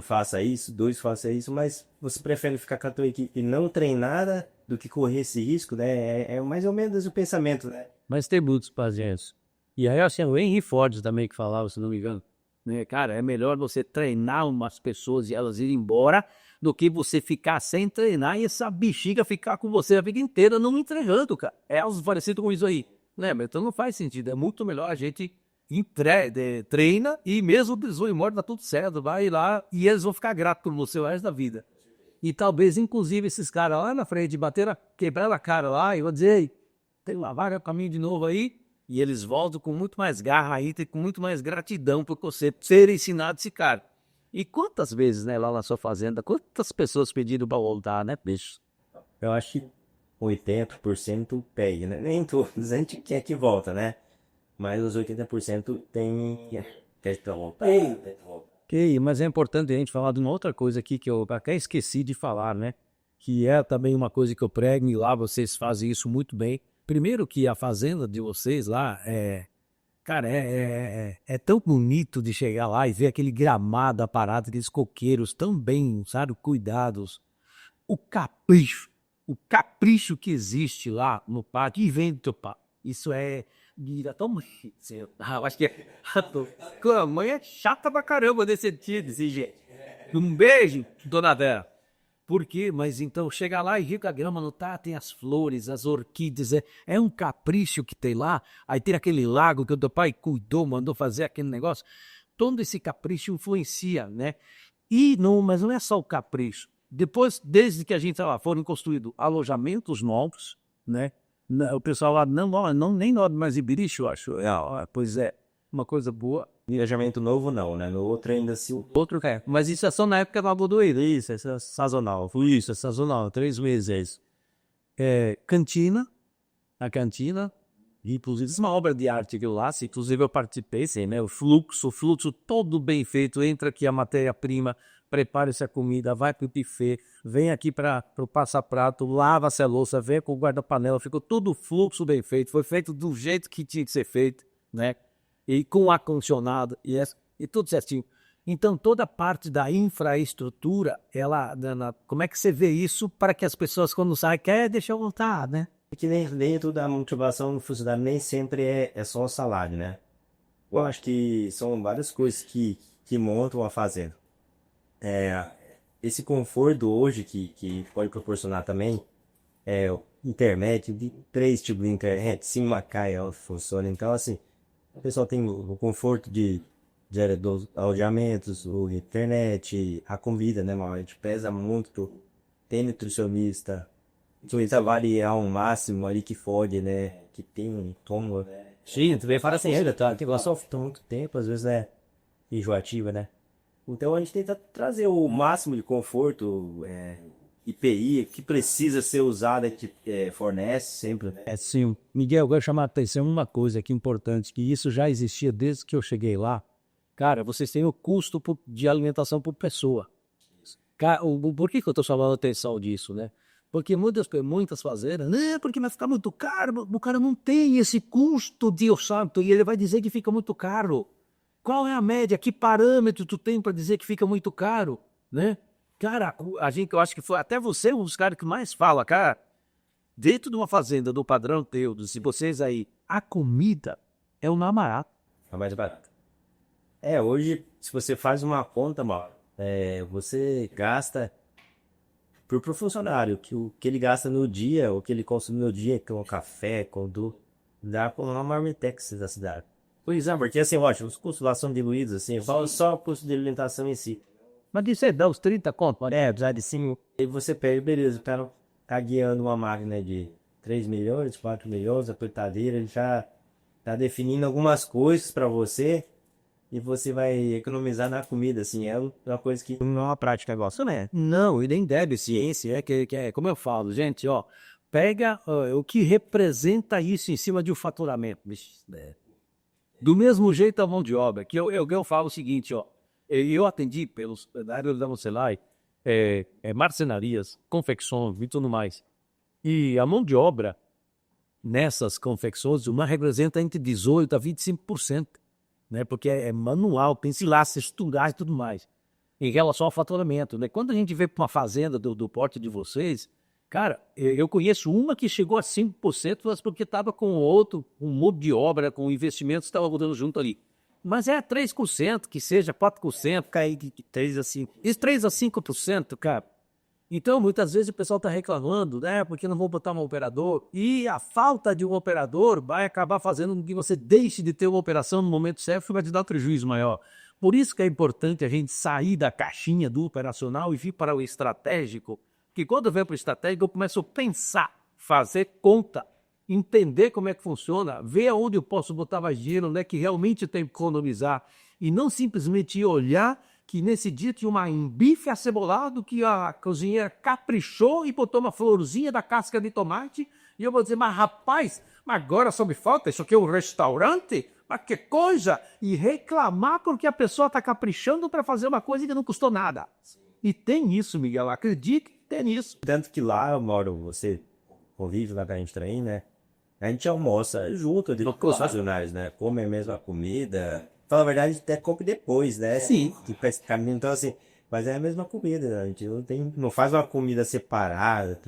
S2: faça isso, 2 faça isso, mas você prefere ficar com a tua equipe e não treinar do que correr esse risco, né? É mais ou menos o pensamento, né?
S1: Mas tem muitos pacientes. E aí, assim, o Henry Ford também que falava, se não me engano, né? Cara, é melhor você treinar umas pessoas e elas irem embora do que você ficar sem treinar e essa bexiga ficar com você a vida inteira não entregando, cara. É algo parecido com isso aí, né? Então não faz sentido. É muito melhor a gente treina e mesmo eles vão embora, tá tudo certo, vai lá e eles vão ficar gratos por você o resto da vida. E talvez, inclusive, esses caras lá na frente quebraram a cara lá e vão dizer, ei, tem uma vaga caminho de novo aí, e eles voltam com muito mais garra aí, com muito mais gratidão por você ter ensinado esse cara. E quantas vezes, né, lá na sua fazenda, quantas pessoas pediram para voltar, né, bicho?
S2: Eu acho que 80% pega, né? Nem todos, a gente quer que volta, né? Mas os 80% quer voltar.
S1: Ok, mas é importante a gente falar de uma outra coisa aqui que eu até esqueci de falar, né? Que é também uma coisa que eu prego e lá vocês fazem isso muito bem. Primeiro que a fazenda de vocês lá cara, é tão bonito de chegar lá e ver aquele gramado aparado, aqueles coqueiros tão bem, sabe, cuidados. O capricho que existe lá no pátio e vem do teu pátio. Isso vira tão... Eu acho que a mãe é chata pra caramba desse jeito. Um beijo, dona Vera. Por quê? Mas então chega lá e rica a grama não tá, tem as flores, as orquídeas, é um capricho que tem lá. Aí tem aquele lago que o teu pai cuidou, mandou fazer aquele negócio. Todo esse capricho influencia, né? Mas não é só o capricho. Depois, desde que a gente lá, foram construídos alojamentos novos, né? O pessoal lá nem nome mais Ibiriche, eu acho. Pois é, uma coisa boa.
S2: Viajamento novo não, né? No outro ainda se...
S1: Outro mas isso é só na época da Bodoeira, isso é sazonal. Isso, é sazonal, 3 meses é isso. Cantina, a cantina, Inclusive, isso é uma obra de arte aquilo lá, inclusive eu participei, sim, né? O fluxo todo bem feito, entra aqui a matéria-prima, prepare-se a comida, vai para o buffet, vem aqui para o passaprato, lava-se a louça, vem com o guarda-panela, ficou tudo fluxo bem feito, foi feito do jeito que tinha que ser feito, né? E com ar-condicionado, e tudo certinho. Então, toda a parte da infraestrutura, como é que você vê isso para que as pessoas, quando saem, querem deixar eu voltar, né?
S2: Que nem dentro da motivação do funcionário nem sempre é só o salário, né? Eu acho que são várias coisas que montam a fazenda. Esse conforto hoje que pode proporcionar também internet, de 3 tipos de internet, sim, Macaé, ela funciona. Então, assim, o pessoal tem o conforto dos alojamentos, o internet, a comida, né, mano? A gente pesa muito, tem nutricionista, tenta variar ao máximo ali que pode, né? Que tem um tom, né? Sim, tu vem fala assim, ainda tá, que gosta há muito tempo, às vezes é enjoativa, né? Então a gente tenta trazer o máximo de conforto, IPI, que precisa ser usado, a gente fornece sempre, né?
S1: É sim. Miguel, eu quero chamar a atenção uma coisa aqui importante, que isso já existia desde que eu cheguei lá. Cara, vocês têm o custo de alimentação por pessoa. Por que eu estou chamando a atenção disso, né? Porque muitas fazendas, né? Porque vai ficar muito caro, o cara não tem esse custo de orçamento e ele vai dizer que fica muito caro. Qual é a média? Que parâmetro tu tem para dizer que fica muito caro, né? Cara, eu acho que foi até você um dos caras que mais fala, cara, dentro de uma fazenda do padrão teu, se vocês aí, a comida é o namarato.
S2: É mais barato. Hoje, se você faz uma conta, Mauro, você gasta pro funcionário, que o que ele gasta no dia, o que ele consome no dia, com o café, dá pra uma marmitex da cidade. Pois é, porque assim, ótimo, os custos lá são diluídos, assim, eu falo só o custo de alimentação em si.
S1: Mas isso aí dá uns 30 conto,
S2: Apesar de 5. E você perde, beleza, o cara tá guiando uma máquina de 3 milhões, 4 milhões, a apertadeira, ele já tá definindo algumas coisas pra você e você vai economizar na comida, assim, é uma coisa que não é uma prática negócio, né?
S1: Não, e nem deve ciência, como eu falo, gente, ó, pega o que representa isso em cima de um faturamento. Do mesmo jeito a mão de obra, que eu falo o seguinte, ó, eu atendi da área da Mocelai, marcenarias, confecções e tudo mais. E a mão de obra nessas confecções, uma representa entre 18% a 25%, né? Porque é manual, tem que ir lá, estuдар e tudo mais. Em relação ao faturamento, né? Quando a gente vê para uma fazenda do porte de vocês, cara, eu conheço uma que chegou a 5%, mas porque estava com outro, um mundo de obra, com investimentos que estava mudando junto ali. Mas 3%, que seja 4%, cair de 3 a 5%. Isso 3 a 5%, cara. Então, muitas vezes o pessoal está reclamando, né? Porque não vou botar um operador. E a falta de um operador vai acabar fazendo com que você deixe de ter uma operação no momento certo e vai te dar um prejuízo maior. Por isso que é importante a gente sair da caixinha do operacional e vir para o estratégico. Que quando eu venho para o estratégico, eu começo a pensar, fazer conta, entender como é que funciona, ver aonde eu posso botar mais dinheiro, onde é que realmente eu tenho que economizar. E não simplesmente olhar que nesse dia tinha um bife acebolado que a cozinheira caprichou e botou uma florzinha da casca de tomate. E eu vou dizer, mas rapaz, mas agora só me falta, isso aqui é um restaurante? Mas que coisa! E reclamar porque a pessoa está caprichando para fazer uma coisa que não custou nada. E tem isso, Miguel, acredite que tem isso.
S2: Tanto que lá, Mauro, você convive lá com a gente também, né? A gente almoça junto de os funcionários, né? Come a mesma comida. Fala a verdade, até come depois, né?
S1: Sim.
S2: Então, assim, mas é a mesma comida, né? A gente não faz uma comida separada.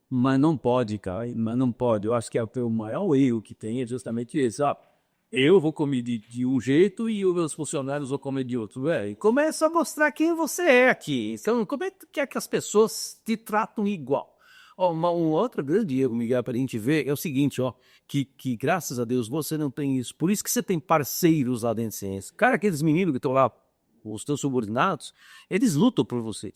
S1: Mas não pode, cara, mas não pode. Eu acho que o maior erro que tem é justamente esse, ó. Eu vou comer de um jeito e os meus funcionários vão comer de outro. E começa a mostrar quem você é aqui. Então, como é que quer que as pessoas te tratam igual? Um outro grande erro, Miguel, para a gente ver é o seguinte, ó, que graças a Deus você não tem isso. Por isso que você tem parceiros lá dentro de ciência. Cara, aqueles meninos que estão lá, os teus subordinados, eles lutam por você.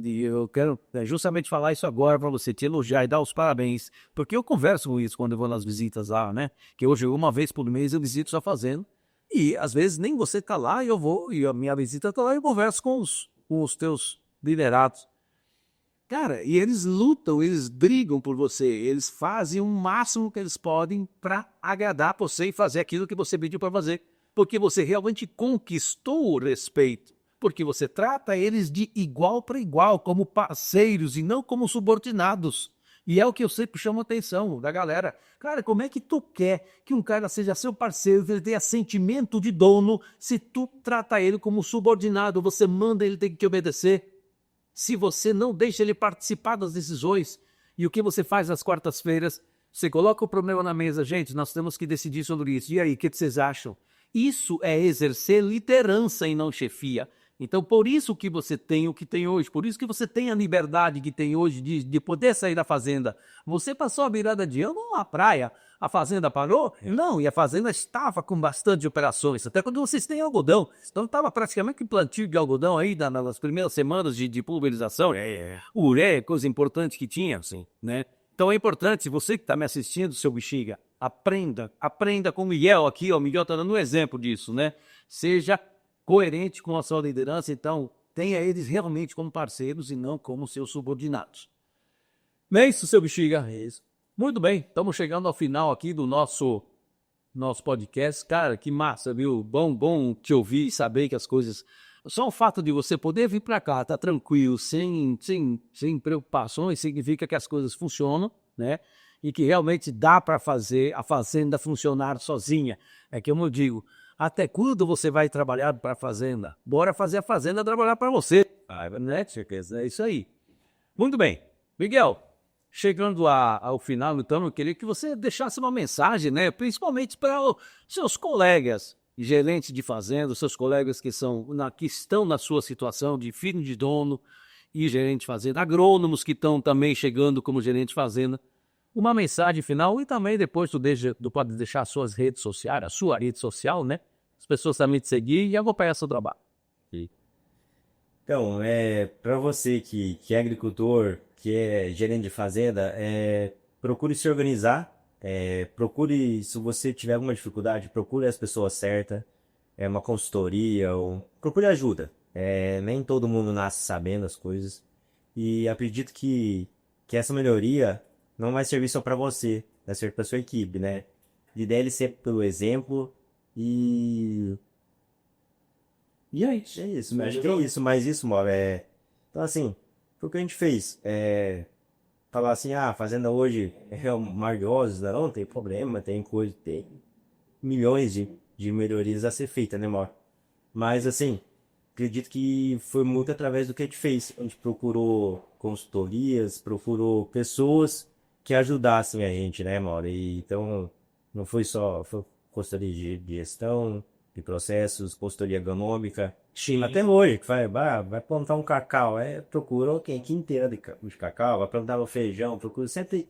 S1: E eu quero justamente falar isso agora para você, te elogiar e dar os parabéns. Porque eu converso com isso quando eu vou nas visitas lá, né? Que hoje, uma vez por mês, eu visito sua fazenda. E às vezes nem você está lá e eu vou, e a minha visita está lá e eu converso com os teus liderados. Cara, e eles lutam, eles brigam por você, eles fazem o máximo que eles podem para agradar você e fazer aquilo que você pediu para fazer, porque você realmente conquistou o respeito, porque você trata eles de igual para igual, como parceiros e não como subordinados. E é o que eu sempre chamo a atenção da galera. Cara, como é que tu quer que um cara seja seu parceiro, que ele tenha sentimento de dono, se tu trata ele como subordinado, você manda ele ter que te obedecer? Se você não deixa ele participar das decisões, e o que você faz às quartas-feiras, você coloca o problema na mesa, gente, nós temos que decidir sobre isso. E aí, o que vocês acham? Isso é exercer liderança e não chefia. Então, por isso que você tem o que tem hoje, por isso que você tem a liberdade que tem hoje de poder sair da fazenda. Você passou a virada de ano na praia, a fazenda parou? Não, e a fazenda estava com bastante operações, até quando vocês têm algodão. Então estava praticamente em plantio de algodão aí nas primeiras semanas de pulverização. Ureia, coisa importante que tinha, assim, né? Então é importante, você que está me assistindo, seu bexiga, aprenda com o Miguel aqui, ó, o Miguel está dando um exemplo disso, né? Seja coerente com a sua liderança, então tenha eles realmente como parceiros e não como seus subordinados. Não é isso, seu bexiga? É isso. Muito bem, estamos chegando ao final aqui do nosso podcast. Cara, que massa, viu? Bom te ouvir e saber que as coisas... Só o fato de você poder vir para cá, tá tranquilo, sem preocupações, significa que as coisas funcionam, né? E que realmente dá para fazer a fazenda funcionar sozinha. É como eu digo, até quando você vai trabalhar para a fazenda? Bora fazer a fazenda trabalhar para você. Né? É isso aí. Muito bem. Miguel, chegando ao final, então, eu queria que você deixasse uma mensagem, né? Principalmente para os seus colegas, gerentes de fazenda, seus colegas que estão na sua situação de filho de dono e gerente de fazenda, agrônomos que estão também chegando como gerente de fazenda. Uma mensagem final e também depois tu pode deixar as suas redes sociais, a sua rede social, né? As pessoas também te seguir e acompanhar seu trabalho.
S2: Então, para você que é agricultor, que é gerente de fazenda, procure se organizar, procure, se você tiver alguma dificuldade, procure as pessoas certas, uma consultoria, procure ajuda. Nem todo mundo nasce sabendo as coisas. E acredito que essa melhoria não vai servir só para você, vai servir para sua equipe, né? A ideia é ser pelo exemplo e é isso. Acho que é isso, mas isso, Mauro, então assim, foi o que a gente fez. Falar assim, a fazenda hoje é maravilhosa, não tem problema, tem milhões de melhorias a ser feitas, né, Mauro? Mas assim, acredito que foi muito através do que a gente fez. A gente procurou consultorias, procurou pessoas que ajudassem a gente, né, Mauro? Então, não foi só consultoria de gestão, de processos, consultoria agronômica.
S1: Sim.
S2: Até hoje, que vai plantar um cacau, procura alguém que entenda de cacau, vai plantar um feijão, procura sempre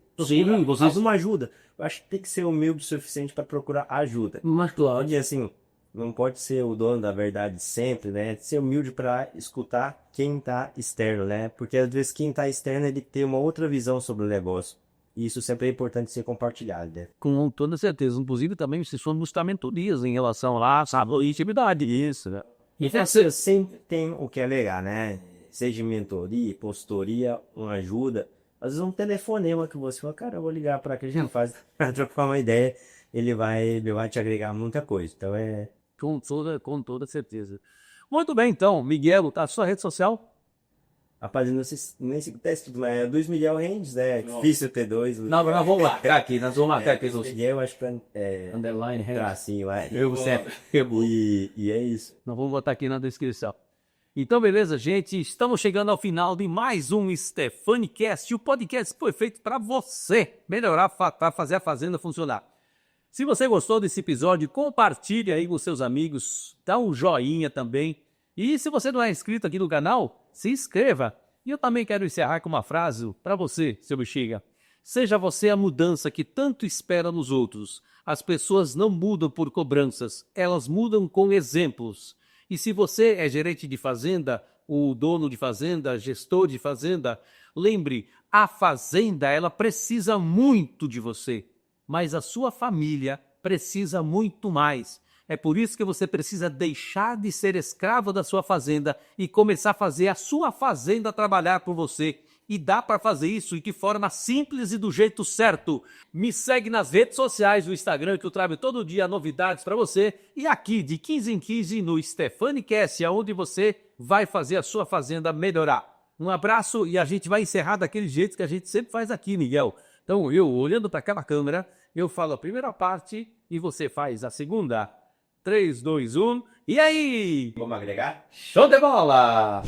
S2: uma ajuda. Eu acho que tem que ser humilde o suficiente para procurar ajuda.
S1: Mas claro.
S2: E assim, não pode ser o dono da verdade sempre, né? Ser humilde para escutar quem está externo, né? Porque às vezes quem está externo ele tem uma outra visão sobre o negócio. E isso sempre é importante ser compartilhado, né?
S1: Com toda certeza. Inclusive também vocês foram buscar mentorias em relação lá, sabe, intimidade, isso, né?
S2: E você sempre tem o que alegar, né? Seja mentoria, consultoria, uma ajuda. Às vezes um telefonema que você fala, cara, eu vou ligar para que a gente faz para trocar uma ideia, ele vai te agregar muita coisa. Então
S1: Com toda certeza. Muito bem, então, Miguel, tá a sua rede social?
S2: Rapaz, eu não sei nem se teste tudo, mas é 2 Miguel Rendes, né? Difícil ter dois.
S1: Não, nós vamos marcar aqui, nós vamos marcar aqui.
S2: Miguel, acho que
S1: Underline Rendes.
S2: tracinho lá.
S1: Eu sempre.
S2: E é isso.
S1: Nós vamos botar aqui na descrição. Então, beleza, gente? Estamos chegando ao final de mais um StefaniCast, o podcast que foi feito para você melhorar, para fazer a fazenda funcionar. Se você gostou desse episódio, compartilhe aí com seus amigos, dá um joinha também. E se você não é inscrito aqui no canal, se inscreva. E eu também quero encerrar com uma frase para você, seu bexiga. Seja você a mudança que tanto espera nos outros. As pessoas não mudam por cobranças, elas mudam com exemplos. E se você é gerente de fazenda, o dono de fazenda, gestor de fazenda, lembre, a fazenda ela precisa muito de você, mas a sua família precisa muito mais. É por isso que você precisa deixar de ser escravo da sua fazenda e começar a fazer a sua fazenda trabalhar por você. E dá para fazer isso e de forma simples e do jeito certo. Me segue nas redes sociais do Instagram que eu trago todo dia novidades para você. E aqui de 15 em 15 no StephaniCast, onde você vai fazer a sua fazenda melhorar. Um abraço e a gente vai encerrar daquele jeito que a gente sempre faz aqui, Miguel. Então eu, olhando para aquela câmera, eu falo a primeira parte e você faz a segunda. 3, 2, 1. E aí?
S2: Vamos agregar?
S1: Show de bola!